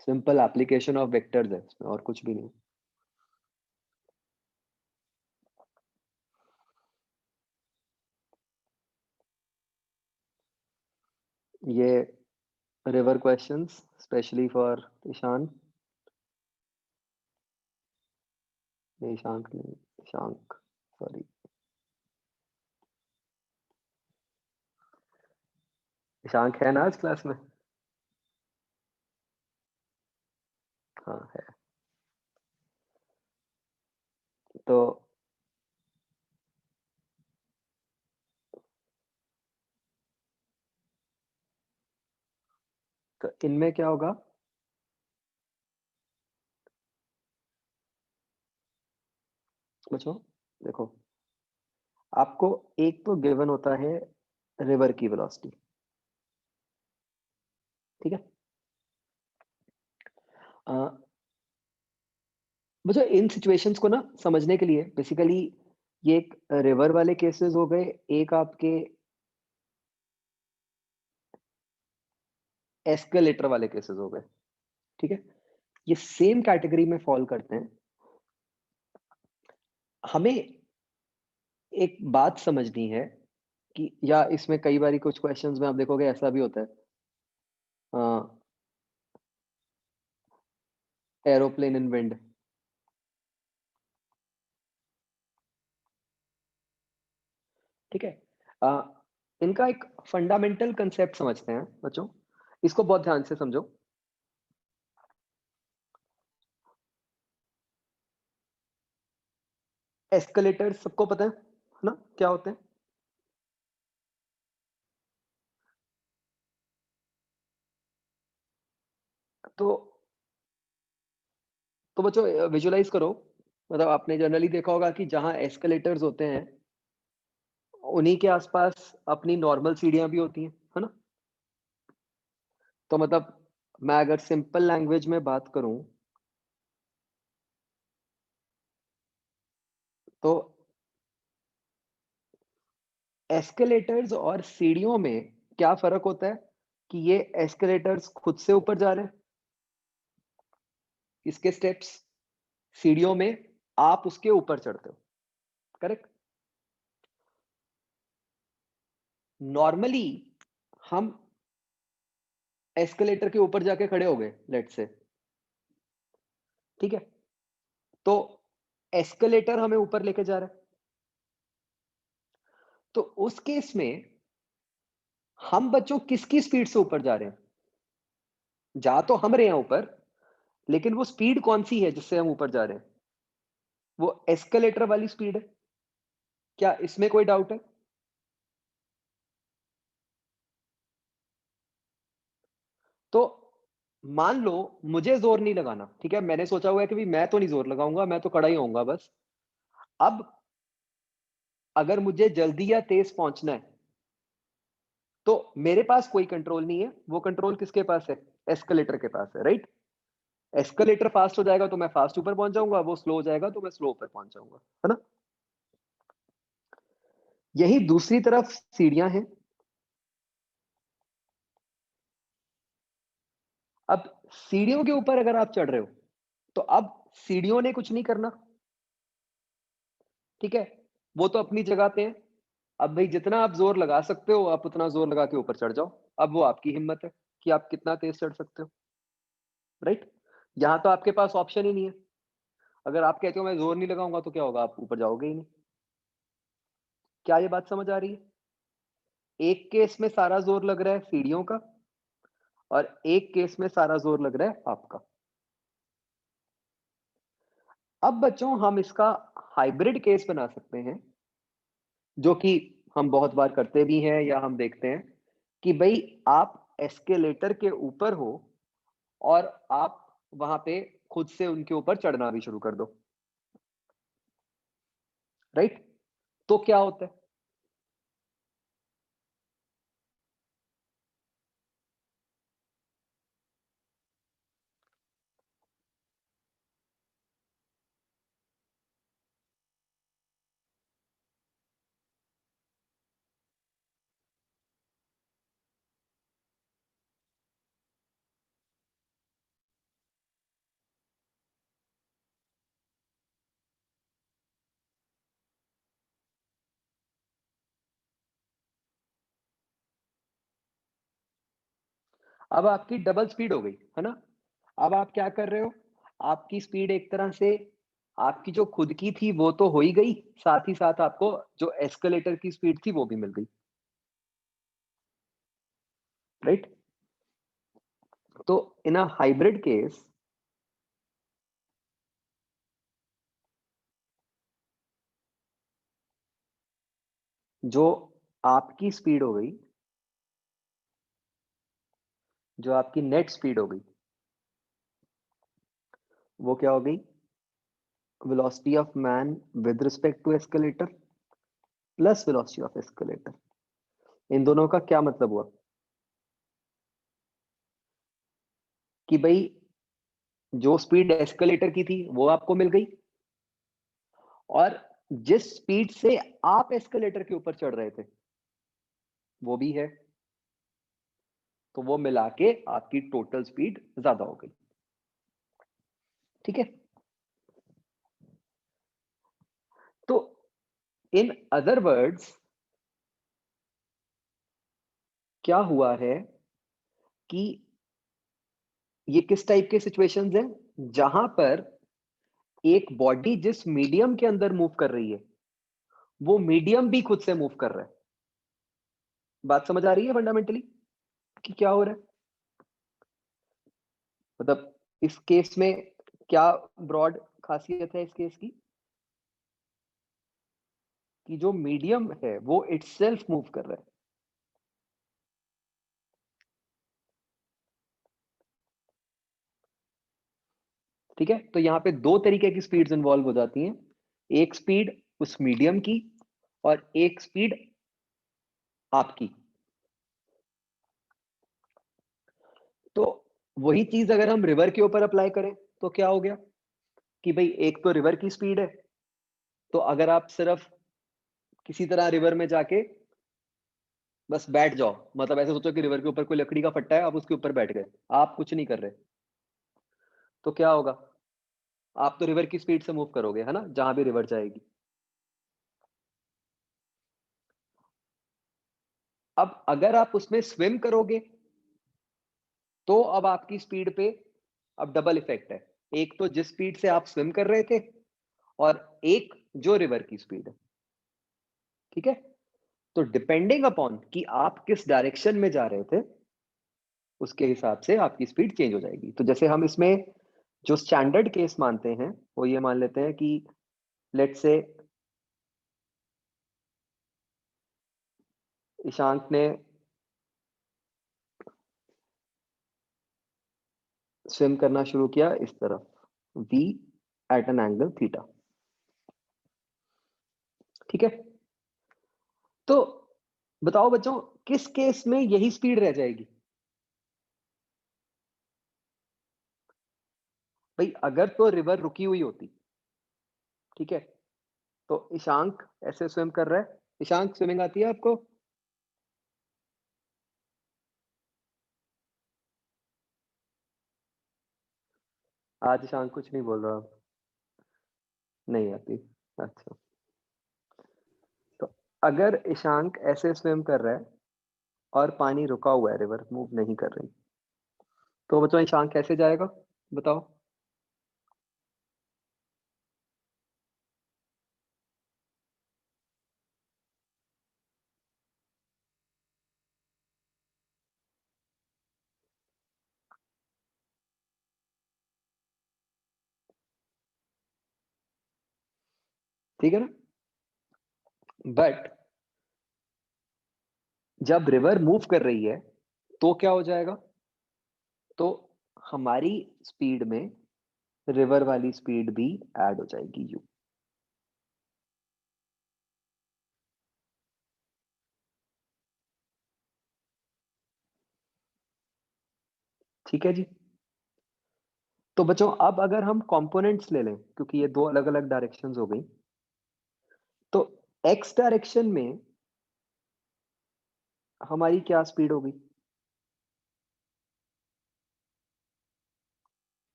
सिंपल एप्लीकेशन ऑफ वेक्टर्स है इसमें, और कुछ भी नहीं। ये river questions especially for Ishan, नहीं ईशांक नहीं, ईशांक, सॉरी, ईशांक है ना आज क्लास में? हाँ है। तो इनमें क्या होगा, बच्चों देखो, आपको एक तो गिवन होता है रिवर की वेलोसिटी, ठीक है। बच्चों इन सिचुएशंस को ना समझने के लिए बेसिकली ये एक रिवर वाले केसेस हो गए, एक आपके एस्केलेटर वाले केसेस हो गए, ठीक है। ये सेम कैटेगरी में फॉल करते हैं। हमें एक बात समझनी है कि, या इसमें कई बार कुछ क्वेश्चंस में आप देखोगे ऐसा भी होता है, एरोप्लेन इन विंड, ठीक है। इनका एक फंडामेंटल कंसेप्ट समझते हैं बच्चों, इसको बहुत ध्यान से समझो। एस्केलेटर सबको पता है ना क्या होते हैं? तो बच्चों विजुलाइज करो, मतलब आपने जनरली देखा होगा कि जहां एस्केलेटर्स होते हैं उन्हीं के आसपास अपनी नॉर्मल सीढ़ियां भी होती हैं, है ना। तो मतलब मैं अगर सिंपल लैंग्वेज में बात करूं तो एस्केलेटर्स और सीढ़ियों में क्या फर्क होता है कि ये एस्केलेटर्स खुद से ऊपर जा रहे हैं, इसके स्टेप्स, सीढ़ियों में आप उसके ऊपर चढ़ते हो, करेक्ट। नॉर्मली हम एस्केलेटर के ऊपर जाके खड़े हो गए लेट से, ठीक है। तो एस्केलेटर हमें ऊपर लेके जा रहा है, तो उस केस में हम बच्चों किसकी स्पीड से ऊपर जा रहे हैं? जा तो हम रहे हैं ऊपर, लेकिन वो स्पीड कौन सी है जिससे हम ऊपर जा रहे हैं? वो एस्केलेटर वाली स्पीड है। क्या इसमें कोई डाउट है? तो मान लो मुझे जोर नहीं लगाना, ठीक है, मैंने सोचा हुआ है कि भी मैं तो नहीं जोर लगाऊंगा, मैं तो खड़ा ही होऊंगा बस। अब अगर मुझे जल्दी या तेज पहुंचना है तो मेरे पास कोई कंट्रोल नहीं है, वो कंट्रोल किसके पास है? एस्केलेटर के पास है, राइट। एस्केलेटर फास्ट हो जाएगा तो मैं फास्ट ऊपर पहुंच जाऊंगा, वो स्लो हो जाएगा तो मैं स्लो ऊपर पहुंच जाऊंगा, है ना। यही दूसरी तरफ सीढ़ियां हैं। अब सीढ़ियों के ऊपर अगर आप चढ़ रहे हो तो अब सीढ़ियों ने कुछ नहीं करना, ठीक है, वो तो अपनी जगह पे है। अब भाई जितना आप जोर लगा सकते हो आप उतना जोर लगा के ऊपर चढ़ जाओ। अब वो आपकी हिम्मत है कि आप कितना तेज चढ़ सकते हो, राइट। यहां तो आपके पास ऑप्शन ही नहीं है। अगर आप कहते हो मैं जोर नहीं लगाऊंगा तो क्या होगा, आप ऊपर जाओगे ही नहीं। क्या ये बात समझ आ रही है? एक केस में सारा जोर लग रहा है सीढ़ियों का और एक केस में सारा जोर लग रहा है आपका। अब बच्चों हम इसका हाइब्रिड केस बना सकते हैं, जो कि हम बहुत बार करते भी हैं या हम देखते हैं कि भाई आप एस्केलेटर के ऊपर हो और आप वहां पे खुद से उनके ऊपर चढ़ना भी शुरू कर दो, राइट। तो क्या होता है? अब आपकी डबल स्पीड हो गई है ना। अब आप क्या कर रहे हो, आपकी स्पीड एक तरह से आपकी जो खुद की थी वो तो हो ही गई, साथ ही साथ आपको जो एस्केलेटर की स्पीड थी वो भी मिल गई, राइट। तो इन अ हाइब्रिड केस जो आपकी स्पीड हो गई, जो आपकी नेट स्पीड हो गई, वो क्या हो गई, velocity of man with respect to escalator plus velocity of escalator. इन दोनों का क्या मतलब हुआ कि भाई जो स्पीड एस्केलेटर की थी वो आपको मिल गई और जिस स्पीड से आप एस्केलेटर के ऊपर चढ़ रहे थे वो भी है, तो वो मिला के आपकी टोटल स्पीड ज्यादा हो गई, ठीक है। तो इन अदर वर्ड्स क्या हुआ है कि ये किस टाइप के सिचुएशंस हैं जहां पर एक बॉडी जिस मीडियम के अंदर मूव कर रही है वो मीडियम भी खुद से मूव कर रहा है। बात समझ आ रही है फंडामेंटली कि क्या हो रहा है? मतलब इस केस में क्या ब्रॉड खासियत है इस केस की कि जो मीडियम है वो इटसेल्फ मूव कर रहा है। ठीक है, तो यहां पे दो तरीके की स्पीड्स इन्वॉल्व हो जाती हैं, एक स्पीड उस मीडियम की और एक स्पीड आपकी। तो वही चीज अगर हम रिवर के ऊपर अप्लाई करें तो क्या हो गया कि भाई एक तो रिवर की स्पीड है, तो अगर आप सिर्फ किसी तरह रिवर में जाके बस बैठ जाओ, मतलब ऐसे सोचो कि रिवर के ऊपर कोई लकड़ी का फट्टा है, आप उसके ऊपर बैठ गए, आप कुछ नहीं कर रहे, तो क्या होगा, आप तो रिवर की स्पीड से मूव करोगे है ना, जहां भी रिवर जाएगी। अब अगर आप उसमें स्विम करोगे तो अब आपकी स्पीड पे अब डबल इफेक्ट है, एक तो जिस स्पीड से आप स्विम कर रहे थे और एक जो रिवर की स्पीड है, ठीक है। तो डिपेंडिंग अपॉन कि आप किस डायरेक्शन में जा रहे थे उसके हिसाब से आपकी स्पीड चेंज हो जाएगी। तो जैसे हम इसमें जो स्टैंडर्ड केस मानते हैं वो ये मान लेते हैं कि लेट्स से ईशांक ने स्विम करना शुरू किया इस तरफ v at an angle theta, ठीक है। तो बताओ बच्चों किस केस में यही स्पीड रह जाएगी? भाई अगर तो रिवर रुकी हुई होती, ठीक है, तो ईशांक ऐसे स्विम कर रहा है, ईशांक स्विमिंग आती है आपको? आज ईशांक कुछ नहीं बोल रहा अब। नहीं आती। अच्छा, तो अगर ईशांक ऐसे स्विम कर रहा है और पानी रुका हुआ है, रिवर मूव नहीं कर रही, तो बच्चों ईशांक कैसे जाएगा बताओ? ठीक है ना? बट जब रिवर मूव कर रही है तो क्या हो जाएगा? तो हमारी स्पीड में रिवर वाली स्पीड भी ऐड हो जाएगी u। ठीक है जी। तो बच्चों अब अगर हम कंपोनेंट्स ले लें, क्योंकि ये दो अलग अलग डायरेक्शंस हो गई, तो x डायरेक्शन में हमारी क्या स्पीड होगी?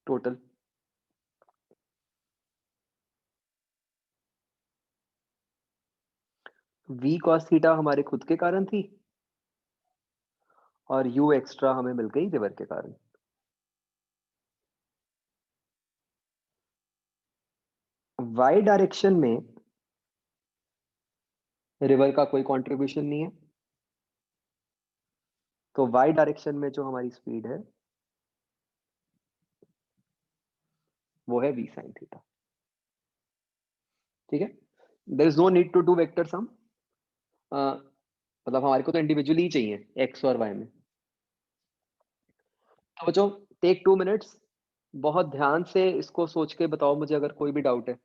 टोटल v cos थीटा हमारे खुद के कारण थी और u एक्स्ट्रा हमें मिल गई रिवर के कारण। y डायरेक्शन में रिवर का कोई कंट्रीब्यूशन नहीं है, तो y डायरेक्शन में जो हमारी स्पीड है वो है v sin थीटा। ठीक है, there is no need to do vector sum, मतलब हमारे को तो इंडिविजुअली ही चाहिए x और y में। तो बच्चों टेक 2 मिनट्स, बहुत ध्यान से इसको सोच के बताओ मुझे अगर कोई भी डाउट है।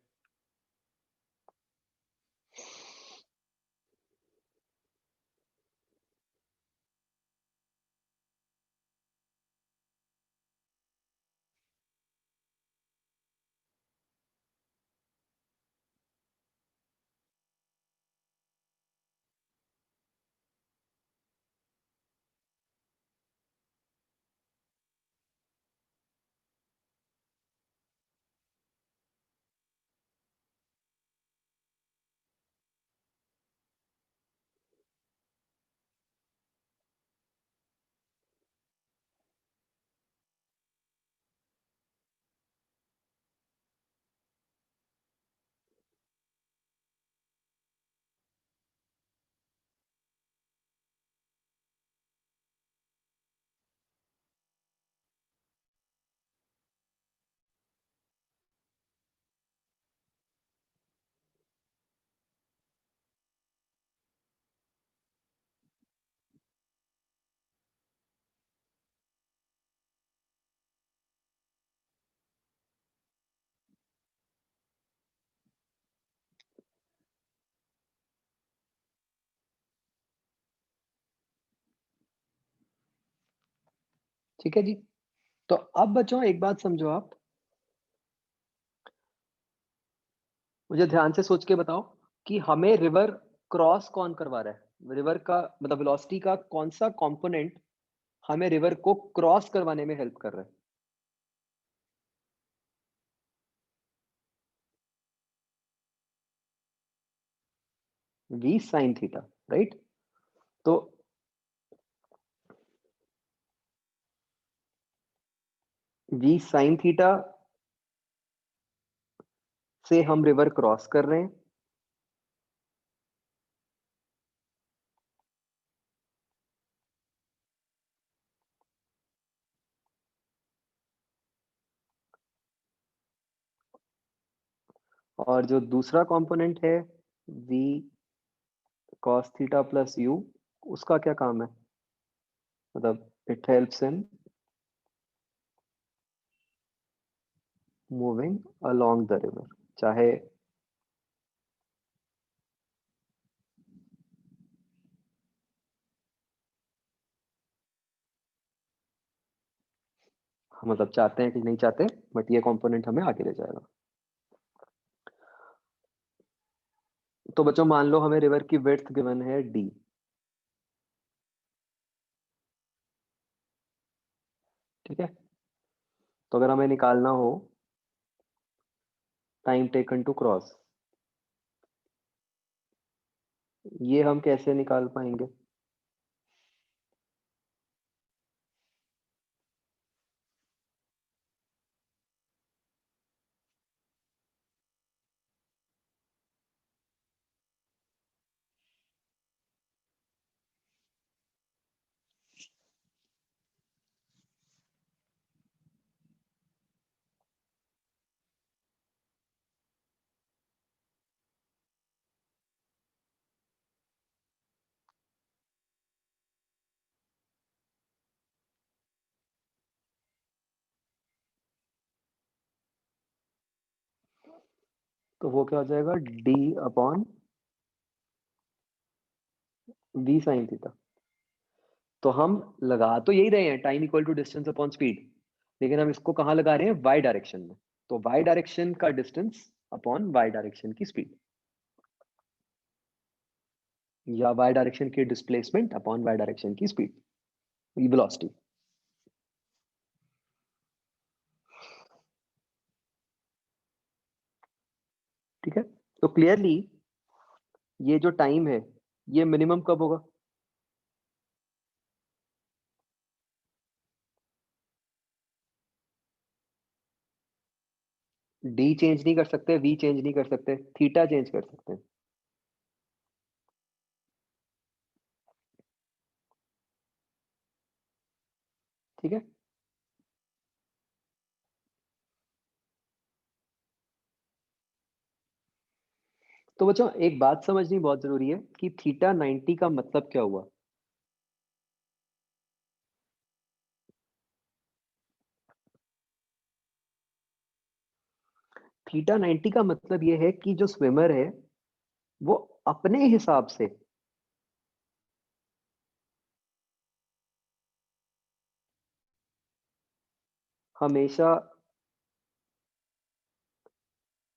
ठीक है जी। तो अब बच्चों एक बात समझो, आप मुझे ध्यान से सोच के बताओ कि हमें रिवर क्रॉस कौन करवा रहा है? रिवर का मतलब वेलोसिटी का कौन सा कंपोनेंट हमें रिवर को क्रॉस करवाने में हेल्प कर रहा है? v sin theta, right? तो v sin थीटा से हम रिवर क्रॉस कर रहे हैं, और जो दूसरा कंपोनेंट है v cos theta plus u, उसका क्या काम है? मतलब it helps in moving along the river, चाहे हम मतलब चाहते हैं कि नहीं चाहते, बट ये कंपोनेंट हमें आगे ले जाएगा। तो बच्चों मान लो हमें रिवर की विड्थ गिवन है d, ठीक है? तो अगर हमें निकालना हो टाइम टेकन टू क्रॉस, ये हम कैसे निकाल पाएंगे? तो वो क्या हो जाएगा, d upon v sine theta. तो हम लगा तो यही रहे हैं time equal to distance upon speed, लेकिन हम इसको कहाँ लगा रहे हैं, वाई डायरेक्शन में। तो वाई डायरेक्शन का डिस्टेंस अपॉन वाई डायरेक्शन की स्पीड, या वाई डायरेक्शन की डिस्प्लेसमेंट अपॉन वाई डायरेक्शन की स्पीड, वेलोसिटी। ठीक है, तो क्लियरली ये जो टाइम है ये मिनिमम कब होगा? डी चेंज नहीं कर सकते, वी चेंज नहीं कर सकते, थीटा चेंज कर सकते हैं। ठीक है, तो बच्चों एक बात समझनी बहुत जरूरी है कि थीटा 90 का मतलब क्या हुआ। थीटा 90 का मतलब ये है कि जो स्विमर है वो अपने हिसाब से हमेशा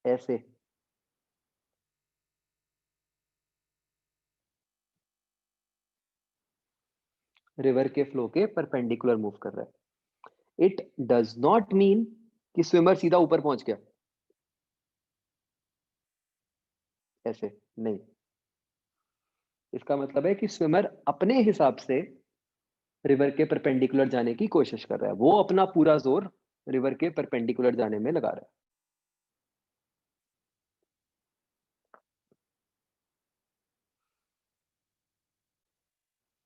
ऐसे रिवर के फ्लो के परपेंडिकुलर मूव कर रहा है। इट डज नॉट मीन कि स्विमर सीधा ऊपर पहुंच गया, ऐसे नहीं। इसका मतलब है कि स्विमर अपने हिसाब से रिवर के परपेंडिकुलर जाने की कोशिश कर रहा है, वो अपना पूरा जोर रिवर के परपेंडिकुलर जाने में लगा रहा है।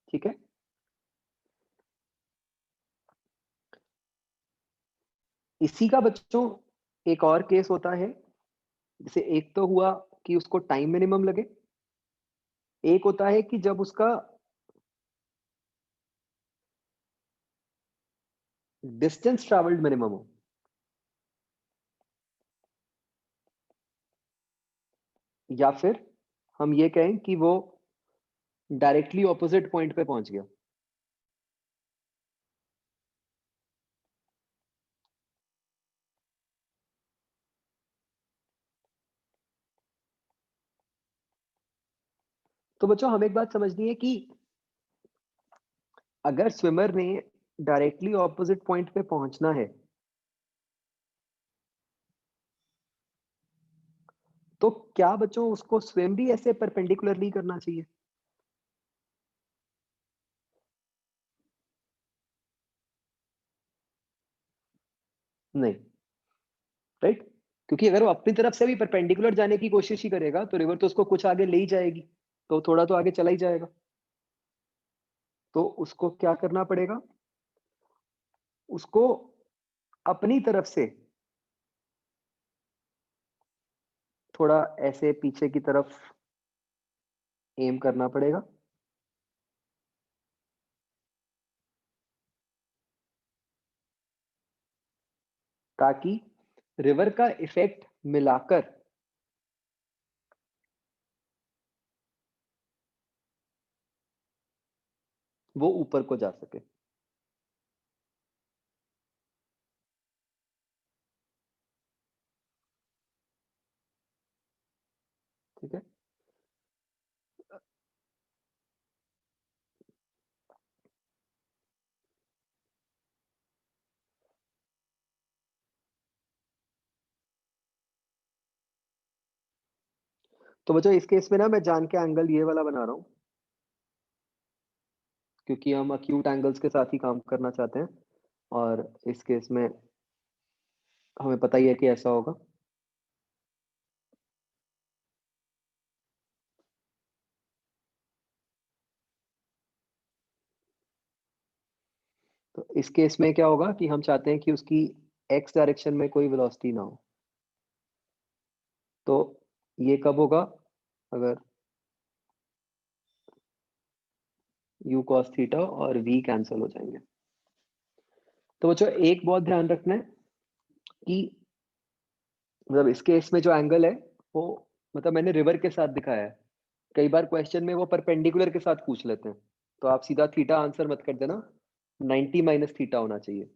ठीक है, इसी का बच्चों एक और केस होता है, जैसे एक तो हुआ कि उसको टाइम मिनिमम लगे, एक होता है कि जब उसका डिस्टेंस ट्रैवल्ड मिनिमम हो, या फिर हम ये कहें कि वो डायरेक्टली ऑपोजिट पॉइंट पे पहुंच गया। तो बच्चों हमें एक बात समझनी है कि अगर स्विमर ने डायरेक्टली ऑपोजिट पॉइंट पे पहुंचना है तो क्या बच्चों उसको स्विम भी ऐसे परपेंडिकुलरली करना चाहिए? नहीं, राइट। क्योंकि अगर वो अपनी तरफ से भी परपेंडिकुलर जाने की कोशिश ही करेगा तो रिवर तो उसको कुछ आगे ले ही जाएगी, तो थोड़ा तो आगे चला ही जाएगा। तो उसको क्या करना पड़ेगा, उसको अपनी तरफ से थोड़ा ऐसे पीछे की तरफ एम करना पड़ेगा, ताकि रिवर का इफेक्ट मिलाकर वो ऊपर को जा सके। ठीक है, तो बच्चों इस केस में ना मैं जान के एंगल ये वाला बना रहा हूँ, क्योंकि हम अक्यूट एंगल्स के साथ ही काम करना चाहते हैं, और इस केस में हमें पता ही है कि ऐसा होगा। तो इस केस में क्या होगा कि हम चाहते हैं कि उसकी एक्स डायरेक्शन में कोई वेलोसिटी ना हो। तो ये कब होगा? अगर u cos थीटा और v कैंसिल हो जाएंगे। तो बच्चों एक बहुत ध्यान रखना है कि मतलब इस केस में जो एंगल है वो, मतलब मैंने रिवर के साथ दिखाया है। कई बार क्वेश्चन में वो परपेंडिकुलर के साथ पूछ लेते हैं, तो आप सीधा थीटा आंसर मत कर देना, 90 माइनस थीटा होना चाहिए।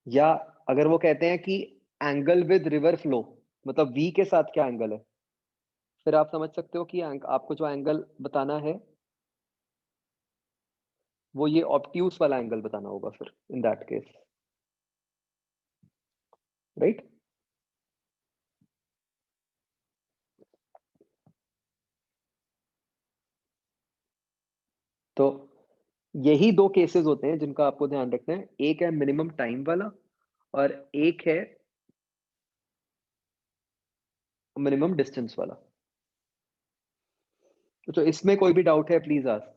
या अगर वो कहते हैं कि एंगल विद रिवर फ्लो, मतलब v के साथ क्या एंगल है, फिर आप समझ सकते हो कि आपको जो एंगल बताना है वो ये ऑब्ट्यूस वाला एंगल बताना होगा फिर इन दैट केस, राइट? तो यही दो केसेस होते हैं जिनका आपको ध्यान रखना है। एक है मिनिमम टाइम वाला और एक है मिनिमम डिस्टेंस वाला। तो इसमें कोई भी डाउट है प्लीज आस्क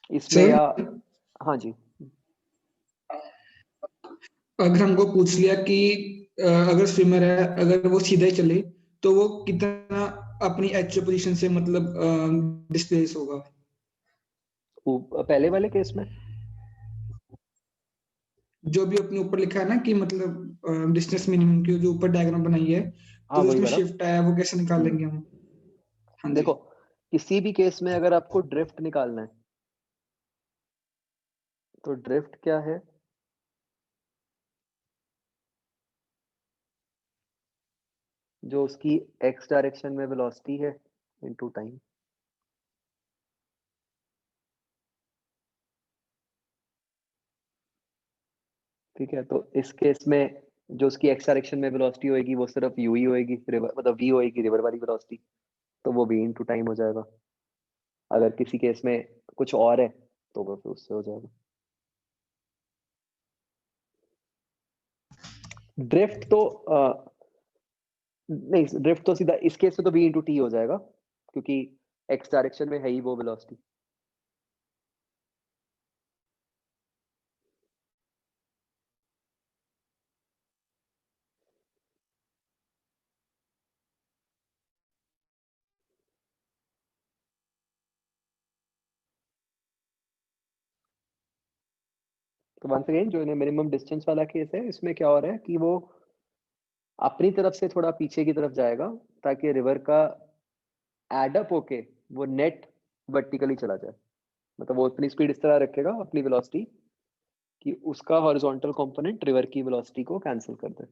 इसमें, सर या हाँ जी। अगर हमको पूछ लिया कि अगर स्विमर है, अगर वो सीधा ही चले तो वो कितना अपनी एक्चुअल पोजीशन से मतलब डिस्प्लेस होगा? पहले वाले केस में जो भी अपने ऊपर लिखा है ना कि मतलब डिस्टेंस मिनिमम की जो ऊपर डायग्राम बनाई है, हाँ तो वही उसमें वाला। शिफ्ट आया वो कैसे निकालेंगे हम? हाँ जी। देखो किसी भी केस में अगर आपको ड्रिफ्ट निकालना है, तो ड्रिफ्ट क्या है? जो उसकी एक्स डायरेक्शन में वेलोसिटी है इनटू टाइम। ठीक है, तो इस केस में जो उसकी एक्स डायरेक्शन में वेलोसिटी होएगी वो सिर्फ u ही होएगी, रिवर मतलब v होएगी रिवर वाली वेलोसिटी, तो वो v इनटू टाइम हो जाएगा। अगर किसी केस में कुछ और है तो वो फिर उससे हो जाएगा। ड्रिफ्ट तो नहीं, ड्रिफ्ट तो सीधा इस केस में तो v इंटू टी हो जाएगा, क्योंकि एक्स डायरेक्शन में है ही वो वेलोसिटी। तो वंस अगेन जो मिनिमम डिस्टेंस वाला केस है, इसमें क्या हो रहा है कि वो अपनी तरफ से थोड़ा पीछे की तरफ जाएगा, ताकि रिवर का एडअप होके वो नेट वर्टिकली चला जाए। मतलब वो अपनी स्पीड इस तरह रखेगा, अपनी वेलोसिटी, कि उसका हॉरिजॉन्टल कंपोनेंट रिवर की वेलोसिटी को कैंसिल कर दे।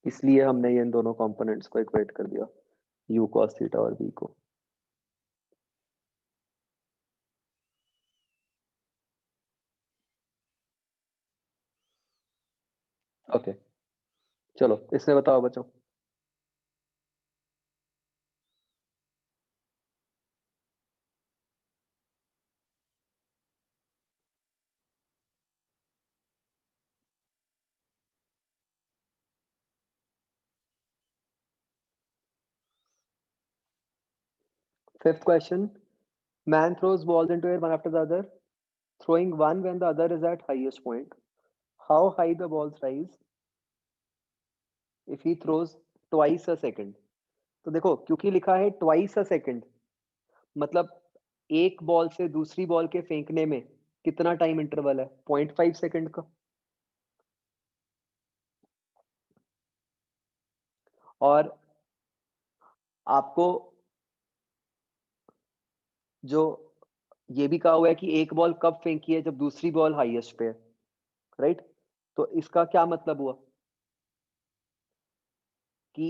इसलिए हमने ये इन दोनों कंपोनेंट्स को इक्वेट कर दिया, u cos थीटा और v को। ओके चलो इसमें बताओ बच्चों। Fifth question: man throws balls into air one after the other, throwing one when the other is at highest point. How high the balls rise if he throws twice a second? तो देखो क्योंकि लिखा है twice a second, मतलब एक बॉल से दूसरी बॉल के फेंकने में कितना टाइम इंटरवल है? 0.5 सेकंड का। और आपको जो ये भी कहा हुआ है कि एक बॉल कब फेंकी है? जब दूसरी बॉल हाईएस्ट पे है, राइट? तो इसका क्या मतलब हुआ कि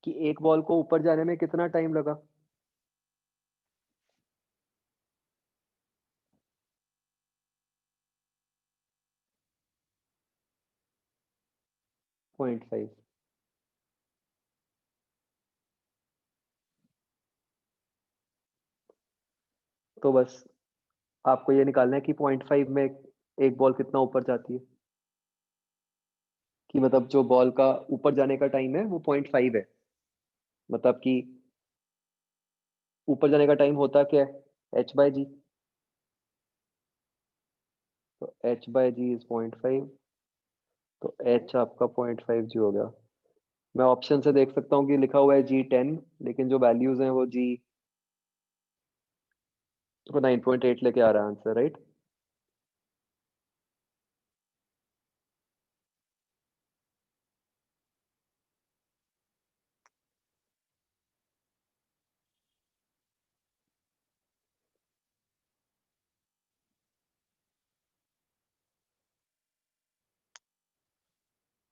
कि एक बॉल को ऊपर जाने में कितना टाइम लगा? पॉइंट 5। तो बस आपको ये निकालना है कि 0.5 में एक बॉल कितना ऊपर जाती है, कि मतलब जो बॉल का ऊपर जाने का टाइम है वो 0.5 है, मतलब कि ऊपर जाने का टाइम होता क्या है, h/g। तो h/g इज 0.5, तो h आपका 0.5g हो गया। मैं ऑप्शन से देख सकता हूँ कि लिखा हुआ है g10, लेकिन जो वैल्यूज हैं वो g तो 9.8 लेके आ रहा है आंसर, राइट?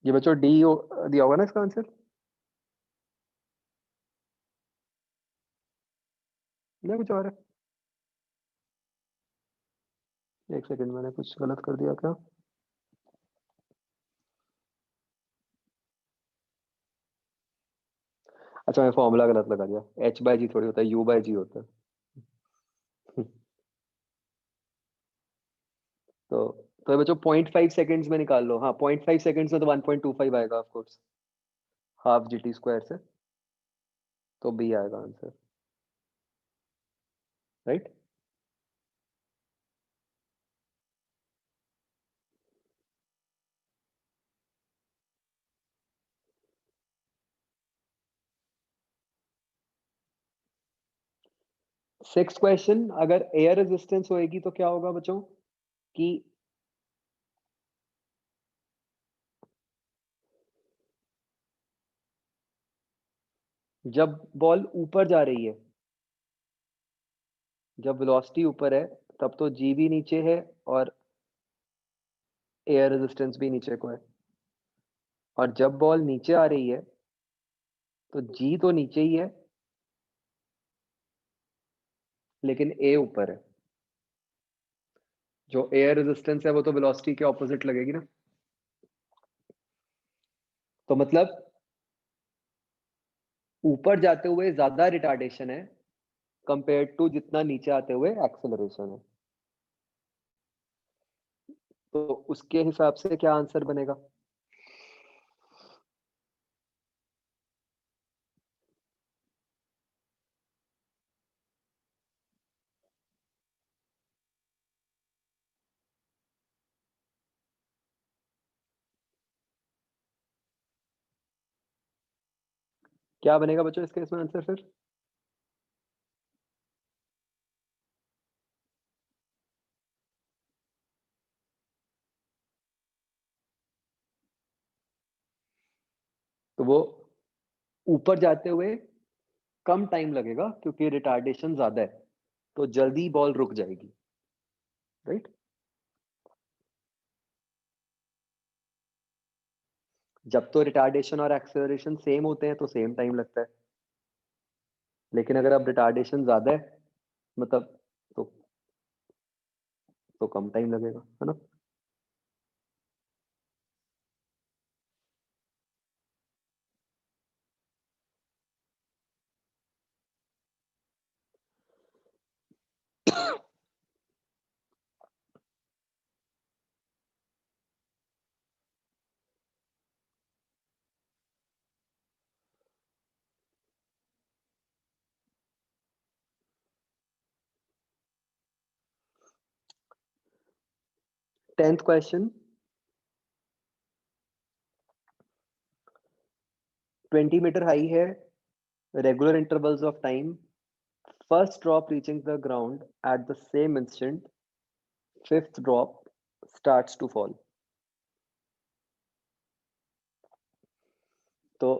ये बच्चों डी दिया होगा ना इसका आंसर, या कुछ और है? एक सेकंड, मैंने कुछ गलत कर दिया क्या? अच्छा, मैं फॉर्मूला गलत लगा दिया, h/g थोड़ी होता है, u/g होता है। तो तो ये बच्चों 0.5 सेकंड्स में निकाल लो। हाँ, 0.5 सेकंड्स में तो 1.25 आएगा of course, half GT square से, तो बी आएगा आंसर, राइट? सिक्स क्वेश्चन, अगर एयर रेजिस्टेंस होएगी तो क्या होगा बच्चों कि जब बॉल ऊपर जा रही है, जब वेलोसिटी ऊपर है, तब तो जी भी नीचे है और एयर रेजिस्टेंस भी नीचे को है, और जब बॉल नीचे आ रही है तो जी तो नीचे ही है लेकिन ए ऊपर है। जो एयर रेजिस्टेंस है वो तो वेलोसिटी के ऑपोजिट लगेगी ना, तो मतलब ऊपर जाते हुए ज्यादा रिटार्डेशन है कंपेयर टू जितना नीचे आते हुए एक्सेलरेशन है। तो उसके हिसाब से क्या आंसर बनेगा? क्या बनेगा बच्चों इसके इसमें आंसर फिर? तो वो ऊपर जाते हुए कम टाइम लगेगा क्योंकि रिटार्डेशन ज्यादा है, तो जल्दी बॉल रुक जाएगी, राइट? जब तो रिटार्डेशन और एक्सेलरेशन सेम होते हैं तो सेम टाइम लगता है, लेकिन अगर अब रिटार्डेशन ज्यादा है मतलब तो तो कम टाइम लगेगा, है ना? टेंथ क्वेश्चन, 20 मीटर हाई है, regular intervals of time, first drop reaching the ground at the same instant, fifth drop starts to fall. तो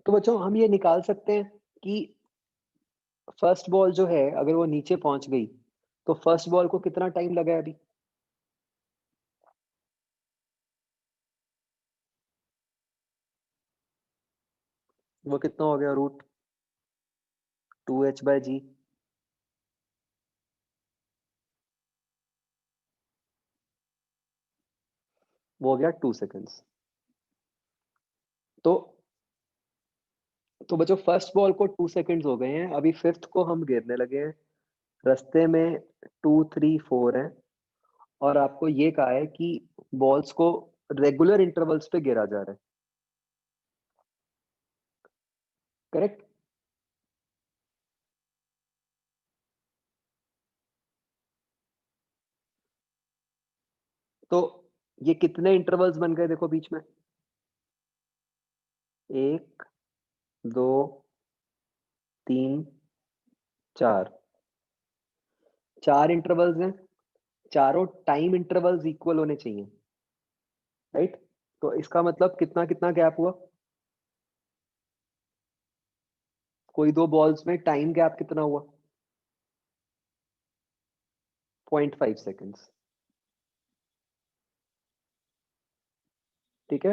तो बच्चों हम ये निकाल सकते हैं कि फर्स्ट बॉल जो है अगर वो नीचे पहुंच गई तो फर्स्ट बॉल को कितना टाइम लगा है अभी? वो कितना हो गया रूट 2h/g। वो हो गया 2 सेकेंड्स। तो बच्चों फर्स्ट बॉल को 2 सेकेंड्स हो गए हैं, अभी फिफ्थ को हम गिरने लगे हैं। रास्ते में 2 3 4 है और आपको ये कहा है कि बॉल्स को रेगुलर इंटरवल्स पे गिरा जा रहा है, करेक्ट? तो ये कितने इंटरवल्स बन गए देखो बीच में? 1 2 3 4 4 इंटरवल्स हैं, चारों टाइम इंटरवल्स इक्वल होने चाहिए, राइट? तो इसका मतलब कितना कितना गैप हुआ? कोई दो बॉल्स में टाइम गैप कितना हुआ? 0.5 सेकेंड्स। ठीक है,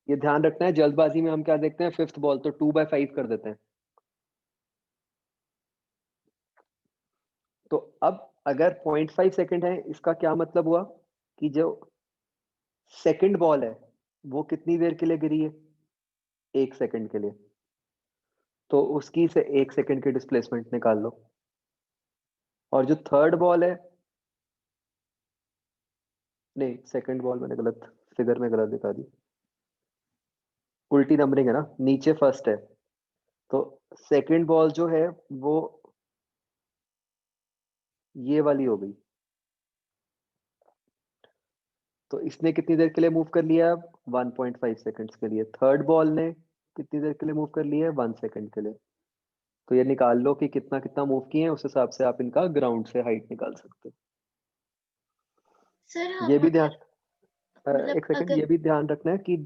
ये ध्यान रखना है, जल्दबाजी में हम क्या देखते हैं, फिफ्थ बॉल तो 2/5 कर देते हैं। तो अब अगर 0.5 सेकेंड है, इसका क्या मतलब हुआ कि जो सेकंड बॉल है वो कितनी देर के लिए गिरी है? 1 सेकंड के लिए। तो उसकी से 1 सेकंड की डिस्प्लेसमेंट निकाल लो। और जो थर्ड बॉल है, नहीं सेकंड बॉल मैंने गलत फिगर में गलत दिखा दी, उल्टी नंबरिंग है ना, नीचे फर्स्ट है। तो सेकंड बॉल जो है वो ये वाली हो गई। तो इसने कितनी देर के लिए मूव कर लिया? अब 1.5 सेकंड्स के लिए। थर्ड बॉल ने कितनी देर के लिए मूव कर लिया है? 1 सेकंड के लिए। तो ये निकाल लो कि कितना कितना मूव किए हैं, उस हिसाब से आप इनका ग्राउंड से हाइट निकाल सकते हो। सर ये हम भी ध्यान, मतलब एक सेकंड, अगर ये भी ध्यान रखना है कि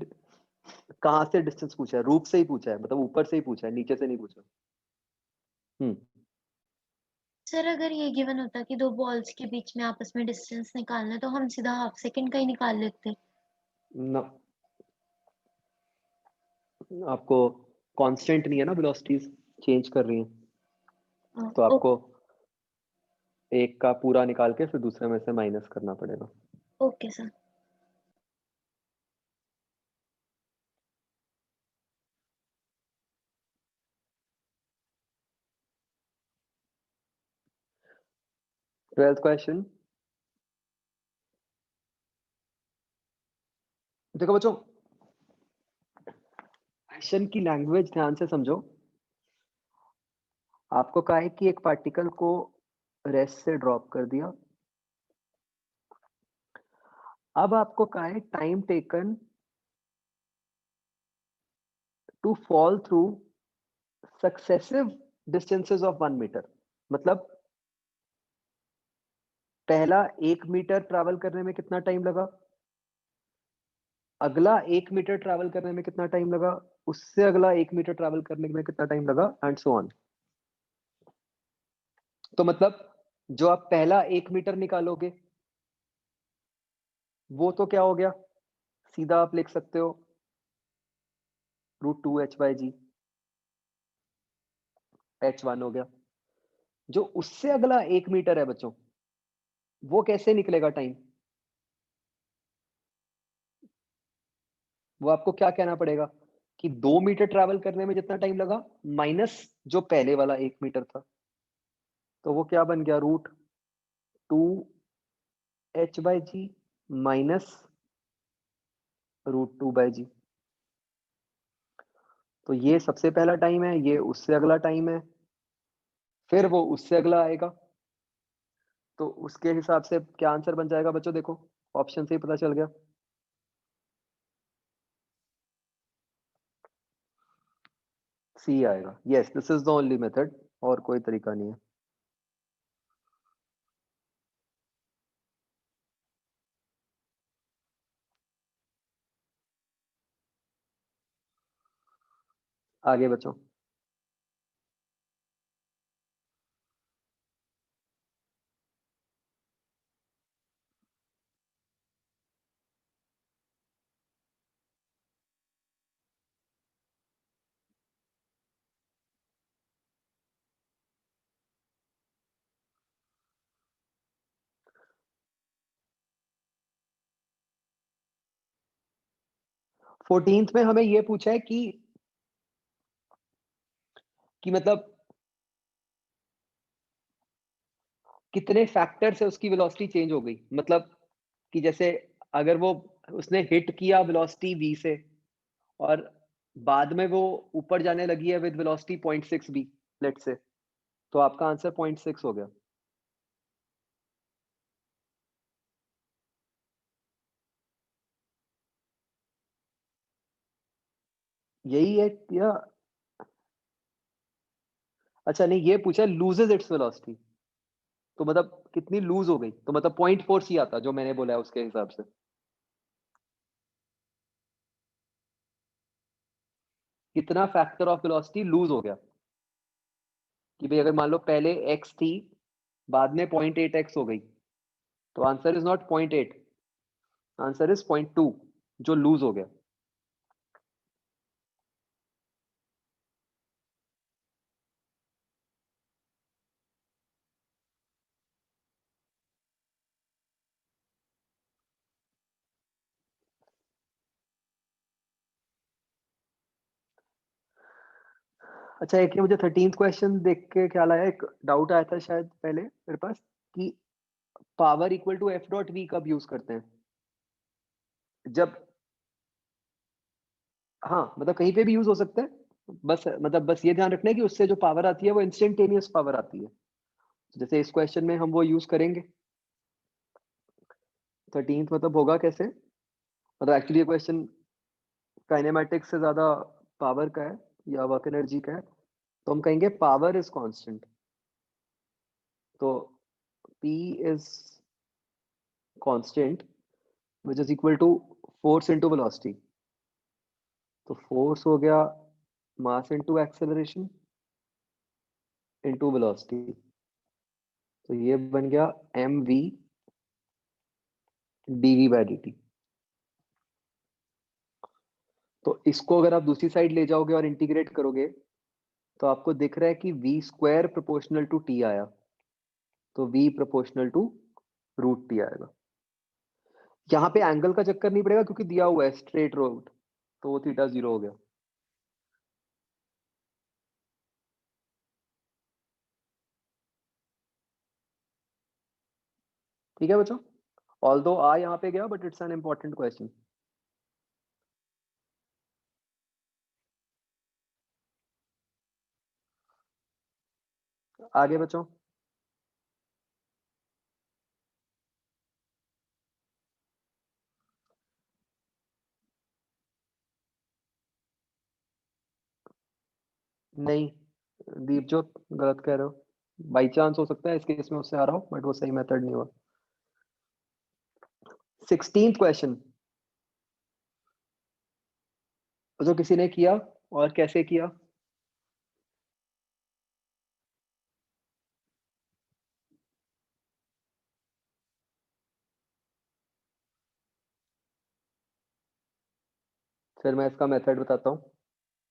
कहाँ से डिस्टेंस पूछा है, रूप से ही पूछा है, मतलब ऊपर से ही पूछा है, नीचे से नहीं पूछा। हम्म। सर अगर ये गिवन होता कि दो बॉल्स के बीच में आपस में डिस्टेंस निकालना है तो हम सीधा हाफ सेकंड का ही निकाल लेते। ना, आपको कांस्टेंट नहीं है ना, वेलोसिटीज चेंज कर रही हैं, तो ओ, आपको एक का पूरा निकाल के फिर दूसरे में से माइनस करना पड़ेगा। Okay sir. 12th question. देखो बच्चों, क्वेश्चन की लैंग्वेज ध्यान से समझो। आपको कहा है कि एक पार्टिकल को रेस्ट से ड्रॉप कर दिया। अब आपको कहा है time taken to fall through successive distances of 1 metre. मतलब पहला 1 मीटर ट्रैवल करने में कितना टाइम लगा, अगला 1 मीटर ट्रैवल करने में कितना टाइम लगा, उससे अगला 1 मीटर ट्रैवल करने में कितना टाइम लगा, एंड सो ऑन। तो मतलब जो आप पहला 1 मीटर निकालोगे वो तो क्या हो गया, सीधा आप लिख सकते हो √2h/g, h1 हो गया। जो उससे अगला 1 मीटर है बच्चों, वो कैसे निकलेगा टाइम? वो आपको क्या कहना पड़ेगा कि 2 मीटर ट्रैवल करने में जितना टाइम लगा माइनस जो पहले वाला 1 मीटर था, तो वो क्या बन गया, √2h/g माइनस √2/g। तो ये सबसे पहला टाइम है, ये उससे अगला टाइम है, फिर वो उससे अगला आएगा। तो उसके हिसाब से क्या आंसर बन जाएगा बच्चों? देखो ऑप्शन से ही पता चल गया, सी आएगा। Yes, this is the only method, और कोई तरीका नहीं है। आगे बच्चों। फोर्टींथ में हमें ये पूछा है कि मतलब कितने फैक्टर से उसकी वेलोसिटी चेंज हो गई। मतलब कि जैसे अगर वो उसने हिट किया वेलोसिटी v से और बाद में वो ऊपर जाने लगी है विद वेलोसिटी 0.6 b लेट से, तो आपका आंसर 0.6 हो गया। यही है या अच्छा नहीं, ये पूछा लूजेस इट्स वेलोसिटी, तो मतलब कितनी लूज हो गई, तो मतलब 0.4 सी आता जो मैंने बोला है उसके हिसाब से। कितना फैक्टर ऑफ वेलोसिटी लूज हो गया, कि भाई अगर मान लो पहले x थी बाद में 0.8x हो गई, तो answer is not 0.8, answer is 0.2 जो लूज हो गया। अच्छा एक ये मुझे 13th क्वेश्चन देख के ख्याल आया, एक डाउट आया था शायद पहले मेरे पास कि power equal to F dot V कब यूज करते हैं, जब हाँ मतलब कहीं पे भी यूज हो सकता है, बस ये ध्यान रखना है कि उससे जो पावर आती है वो इंस्टेंटेनियस पावर आती है। जैसे इस क्वेश्चन में हम वो यूज करेंगे। 13th मतलब होगा कैसे, मतलब एक्चुअली ये क्वेश्चन काइनेमैटिक्स से ज्यादा पावर का है या वर्क एनर्जी का है, तो हम कहेंगे पावर इज कांस्टेंट, तो P is constant which is equal to force into velocity. तो फोर्स हो गया mass into acceleration into velocity, तो ये बन गया mv dv बाय dt। तो इसको अगर आप दूसरी साइड ले जाओगे और इंटीग्रेट करोगे तो आपको दिख रहा है कि v square proportional to t आया, तो v proportional to root t आएगा। यहाँ पे एंगल का चक्कर नहीं पड़ेगा क्योंकि दिया हुआ है स्ट्रेट रोड, तो वो थीटा 0 हो गया। ठीक है बच्चों, ऑल्दो आ यहाँ पे गया but it's an important question. आगे बच्चों। नहीं दीपजोत गलत कह रहे हो, बाई चांस हो सकता है इस केस में उससे आ रहा हो बट वो सही मेथड नहीं हुआ। 16th क्वेश्चन जो किसी ने किया और कैसे किया। फिर मैं इसका मेथड बताता हूँ,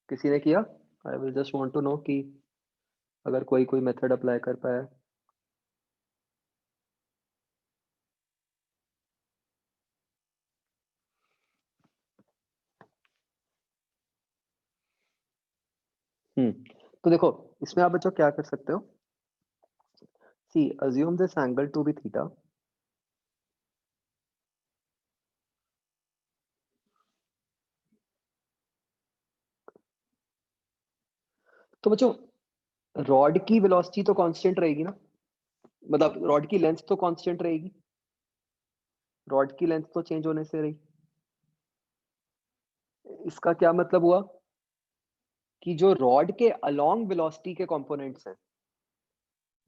किसी ने किया, I will just want to know कि अगर कोई मेथड अप्लाई कर पाया। तो देखो इसमें आप बच्चों क्या कर सकते हो, see assume this angle to be theta, तो बच्चों रॉड की वेलोसिटी तो कांस्टेंट रहेगी ना, मतलब रॉड की लेंथ तो कांस्टेंट रहेगी, रॉड की लेंथ तो चेंज होने से रही। इसका क्या मतलब हुआ कि जो रॉड के अलोंग वेलोसिटी के कंपोनेंट्स हैं,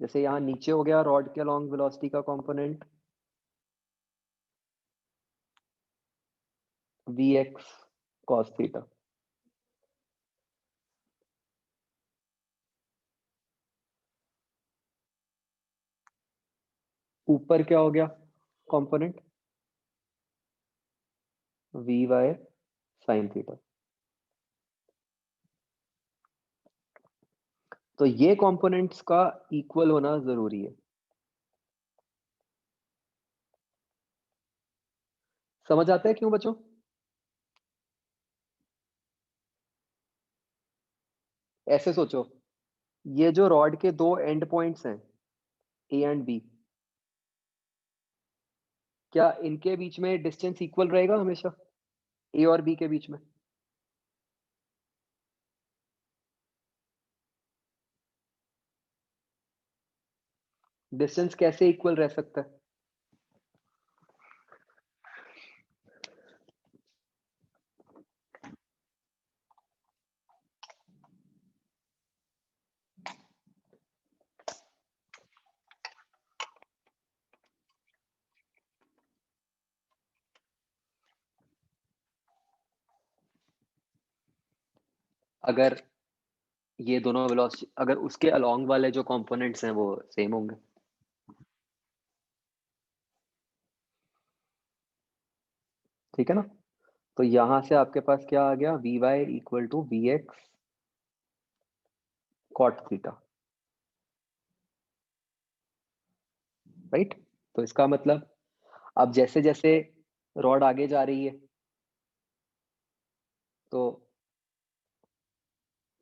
जैसे यहाँ नीचे हो गया रॉड के अलोंग वेलोसिटी का कंपोनेंट vx cos थीटा, ऊपर क्या हो गया component? V Y sine theta. तो ये कंपोनेंट्स का इक्वल होना जरूरी है। समझ आता है क्यों बच्चों? ऐसे सोचो, ये जो रॉड के दो एंड पॉइंट्स हैं ए एंड बी, क्या इनके बीच में डिस्टेंस इक्वल रहेगा हमेशा, ए और बी के बीच में? डिस्टेंस कैसे इक्वल रह सकता है? अगर ये दोनों वेलोसिटी, अगर उसके अलोंग वाले जो कंपोनेंट्स हैं वो सेम होंगे। ठीक है ना? तो यहां से आपके पास क्या आ गया, V Y equal to V X cot theta, right? तो इसका मतलब अब जैसे जैसे रॉड आगे जा रही है तो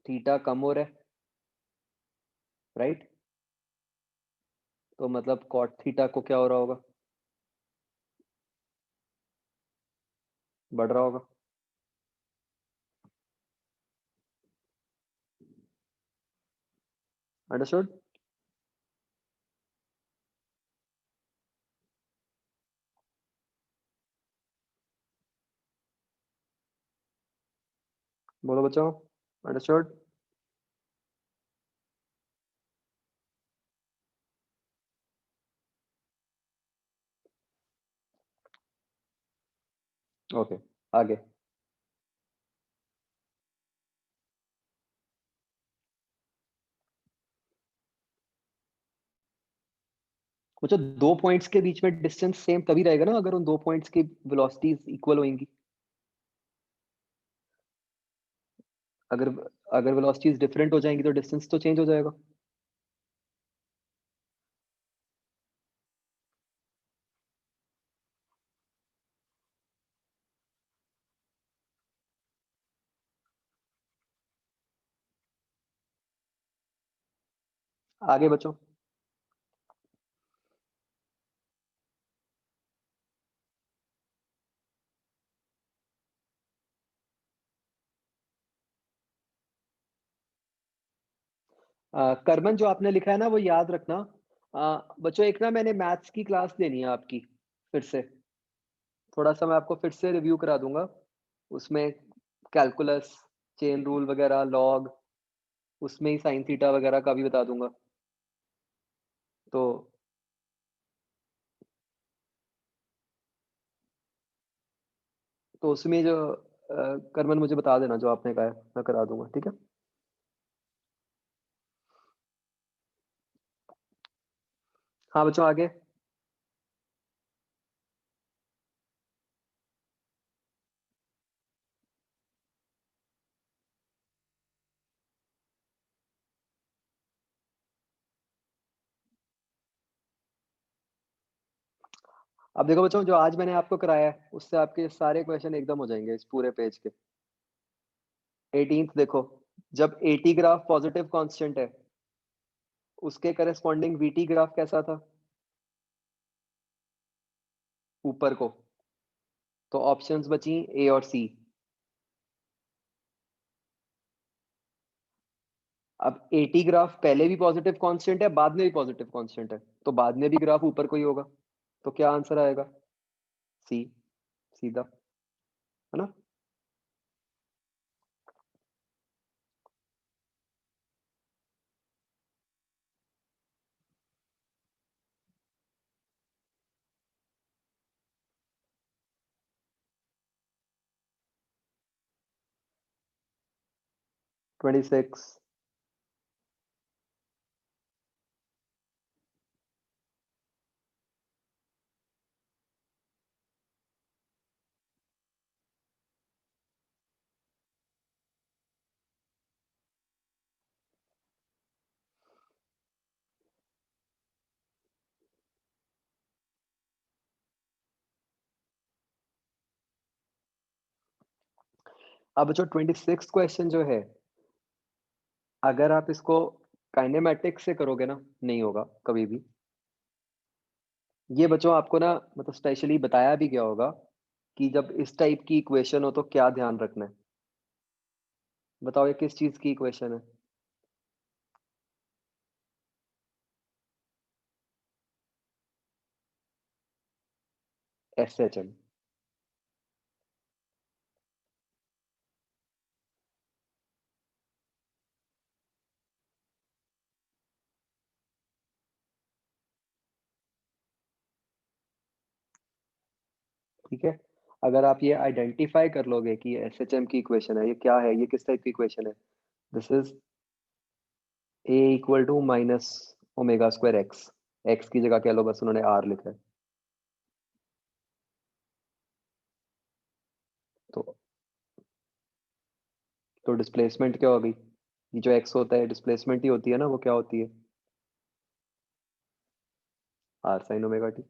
थीटा कम हो रहा है, राइट? तो मतलब कॉट थीटा को क्या हो रहा होगा, बढ़ रहा होगा। अंडरस्टूड? बोलो बच्चों, अंडरस्टूड? ओके, आगे। बच्चों दो पॉइंट्स के बीच में डिस्टेंस सेम तभी रहेगा ना अगर उन दो पॉइंट्स की वेलोसिटीज इक्वल होंगी। अगर अगर वेलोसिटीज डिफरेंट हो जाएंगी तो डिस्टेंस तो चेंज हो जाएगा। आगे बच्चों, कर्मन जो आपने लिखा है ना वो याद रखना। बच्चों एक ना मैंने मैथ्स की क्लास लेनी है आपकी, फिर से थोड़ा सा मैं आपको फिर से रिव्यू करा दूंगा। उसमें कैलकुलस, चेन रूल वगैरह, लॉग, उसमें ही साइन थीटा वगैरह का भी बता दूंगा। तो उसमें जो कर्मन मुझे बता देना जो आपने कहा है, मैं करा दूंगा, ठीक है? हाँ बच्चों आगे। अब देखो बच्चों, जो आज मैंने आपको कराया है उससे आपके सारे क्वेश्चन एकदम हो जाएंगे इस पूरे पेज के। 18th देखो, जब 80 ग्राफ पॉजिटिव कांस्टेंट है उसके करस्पॉन्डिंग वीटी ग्राफ कैसा था ऊपर को? तो ऑप्शंस बची ए और सी। अब 80 ग्राफ पहले भी पॉजिटिव कांस्टेंट है, बाद में भी पॉजिटिव कांस्टेंट है, तो बाद में भी ग्राफ ऊपर को ही होगा। तो क्या आंसर आएगा? सी, सीधा, है ना? Twenty six. अब जो 26 क्वेश्चन जो है, अगर आप इसको काइनेमैटिक्स से करोगे ना, नहीं होगा कभी भी। ये बच्चों आपको ना मतलब स्पेशली बताया भी गया होगा कि जब इस टाइप की इक्वेशन हो तो क्या ध्यान रखना है। बताओ ये किस चीज की इक्वेशन है? SHM। ठीक है, अगर आप ये आइडेंटिफाई कर लोगे कि ये SHM की इक्वेशन है, ये क्या है, ये किस टाइप की इक्वेशन है, this is A equal to minus omega square X की जगह कह लो बस उन्होंने R लिखा है। तो डिस्प्लेसमेंट क्या होगी? ये जो x होता है डिस्प्लेसमेंट ही होती है ना, वो क्या होती है? R sin omega t।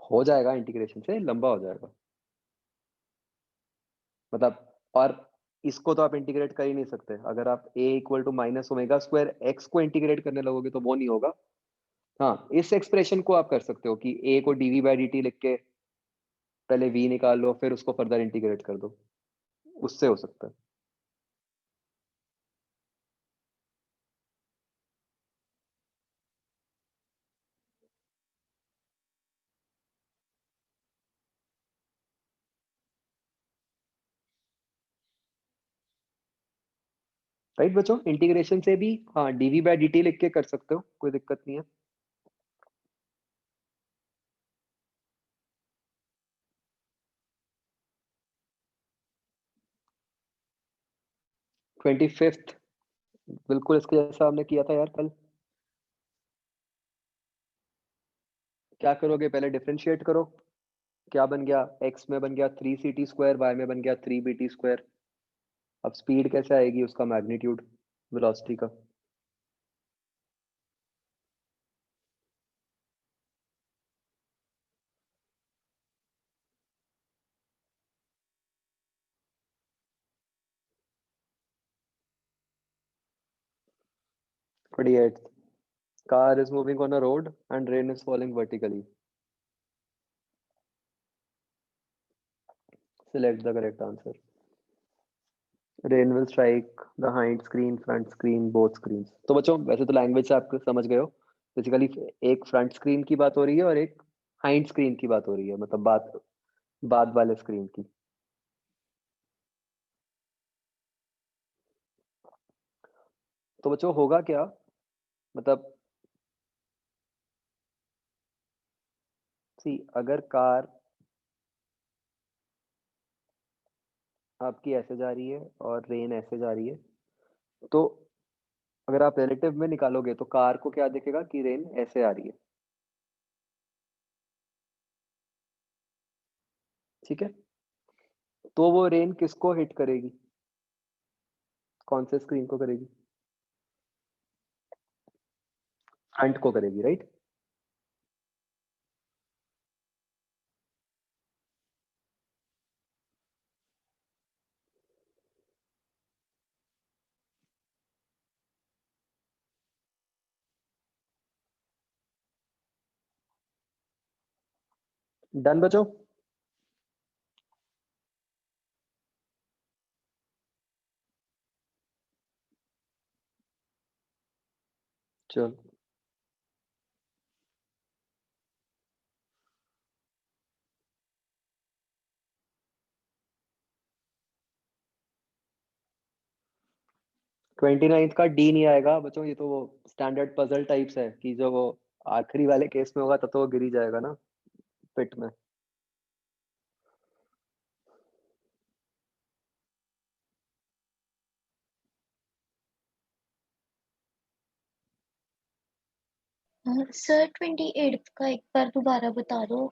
हो जाएगा, इंटीग्रेशन से लंबा हो जाएगा मतलब। और इसको तो आप इंटीग्रेट कर ही नहीं सकते। अगर आप a equal to minus omega square X को इंटीग्रेट करने लगोगे तो वो नहीं होगा। हाँ, इस एक्सप्रेशन को आप कर सकते हो कि a को dv बाई dt लिख के पहले v निकाल लो, फिर उसको फर्दर इंटीग्रेट कर दो, उससे हो सकता है। राइट बच्चों, इंटीग्रेशन से भी हाँ dv बाई dt लिख के कर सकते हो, कोई दिक्कत नहीं है। ट्वेंटी फिफ्थ बिल्कुल इसके जैसा हमने किया था यार कल। क्या करोगे, पहले डिफरेंशिएट करो, क्या बन गया, x में बन गया 3ct स्क्वायर, y में बन गया 3bt स्क्वायर। अब स्पीड कैसे आएगी, उसका मैग्नीट्यूड वेलोसिटी का। Pretty it. Car is moving on a road and rain is falling vertically. Select the correct answer. Rain will strike the hind screen, front screen, both screens. तो बच्चों वैसे तो लैंग्वेज से आप समझ गए हो, बेसिकली एक फ्रंट स्क्रीन की बात हो रही है और एक हाइंड स्क्रीन की बात हो रही है, मतलब बाद वाले स्क्रीन की। तो बच्चों होगा क्या, मतलब सी अगर कार आपकी ऐसे जा रही है और रेन ऐसे जा रही है, तो अगर आप रिलेटिव में निकालोगे तो कार को क्या दिखेगा कि रेन ऐसे आ रही है। ठीक है, तो वो रेन किसको हिट करेगी, कौन से स्क्रीन को करेगी? फ्रंट को करेगी, राइट। डन बच्चों। चलो, ट्वेंटी नाइन्थ का डी नहीं आएगा बच्चों, ये तो वो स्टैंडर्ड पजल टाइप्स है कि जो वो आखिरी वाले केस में होगा तब तो वो गिर ही जाएगा ना पिट में। सर 28 का एक बार दोबारा बता दो।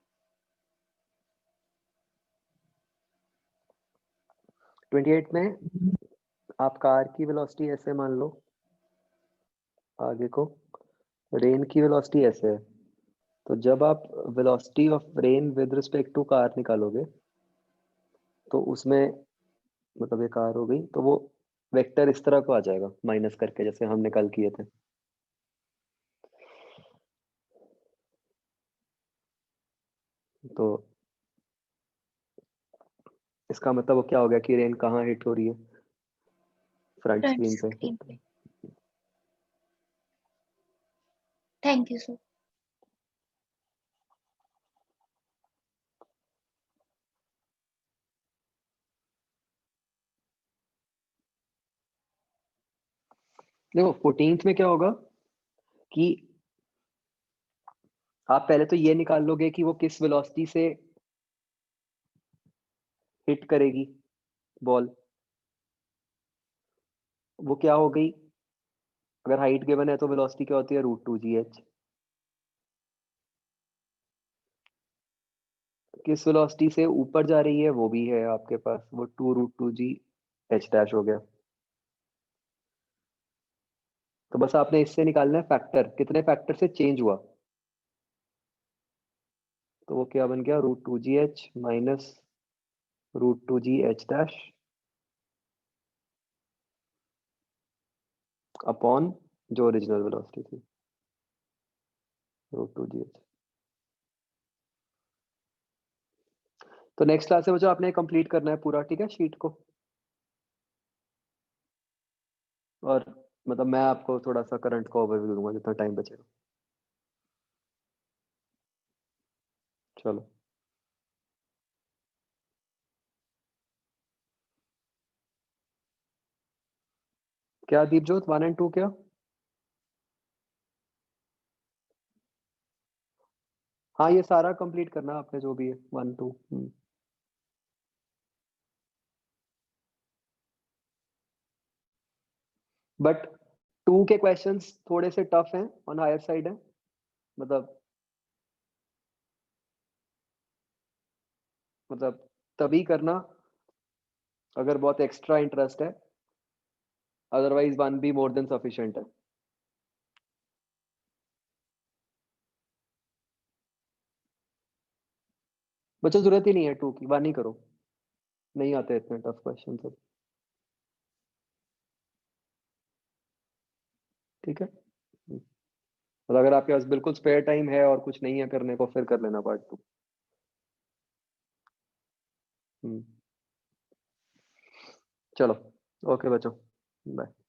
28 में आप कार की वेलोसिटी ऐसे मान लो, आगे को रेन की वेलोसिटी ऐसे है, तो जब आप velocity of rain with respect to car निकालोगे तो उसमें मतलब ये कार हो गई तो वो वेक्टर इस तरह को आ जाएगा माइनस करके, जैसे हमने कल किए थे। तो इसका मतलब वो क्या हो गया कि रेन कहाँ हिट हो रही है? फ्रंट फ्रंट स्क्रीन पे। स्क्रीन पे। Thank you sir. देखो 14th में क्या होगा कि आप पहले तो ये निकाल लोगे कि वो किस वेलोसिटी से हिट करेगी बॉल। वो क्या हो गई, अगर हाइट गिवन है तो वेलोसिटी क्या होती है? √2gh। किस वेलोसिटी से ऊपर जा रही है वो भी है आपके पास, वो 2√2gh' हो गया। तो बस आपने इससे निकालना है फैक्टर, कितने फैक्टर से चेंज हुआ। तो वो क्या बन गया? √2gh माइनस √2gh' अपॉन जो ओरिजिनल वेलोसिटी थी √2gh। तो नेक्स्ट क्लास में बच्चों आपने कंप्लीट करना है पूरा, ठीक है, शीट को। और मतलब मैं आपको थोड़ा सा करंट का ओवरव्यू दूंगा जितना टाइम बचेगा। चलो। क्या दीपजोत 1 और 2 क्या? हाँ ये सारा कंप्लीट करना आपने जो भी है 1 2। बट 2 के क्वेश्चंस थोड़े से टफ हैं, ऑन हायर साइड है, मतलब तभी करना अगर बहुत एक्स्ट्रा इंटरेस्ट है, अदरवाइज 1 भी मोर देन सफिशिएंट है। बच्चों जरूरत ही नहीं है 2 की, 1 ही करो, नहीं आते इतने टफ क्वेश्चन सब। ठीक है, और अगर आपके पास बिल्कुल स्पेयर टाइम है और कुछ नहीं है करने को, फिर कर लेना पार्ट 2। चलो ओके बच्चों, बाय।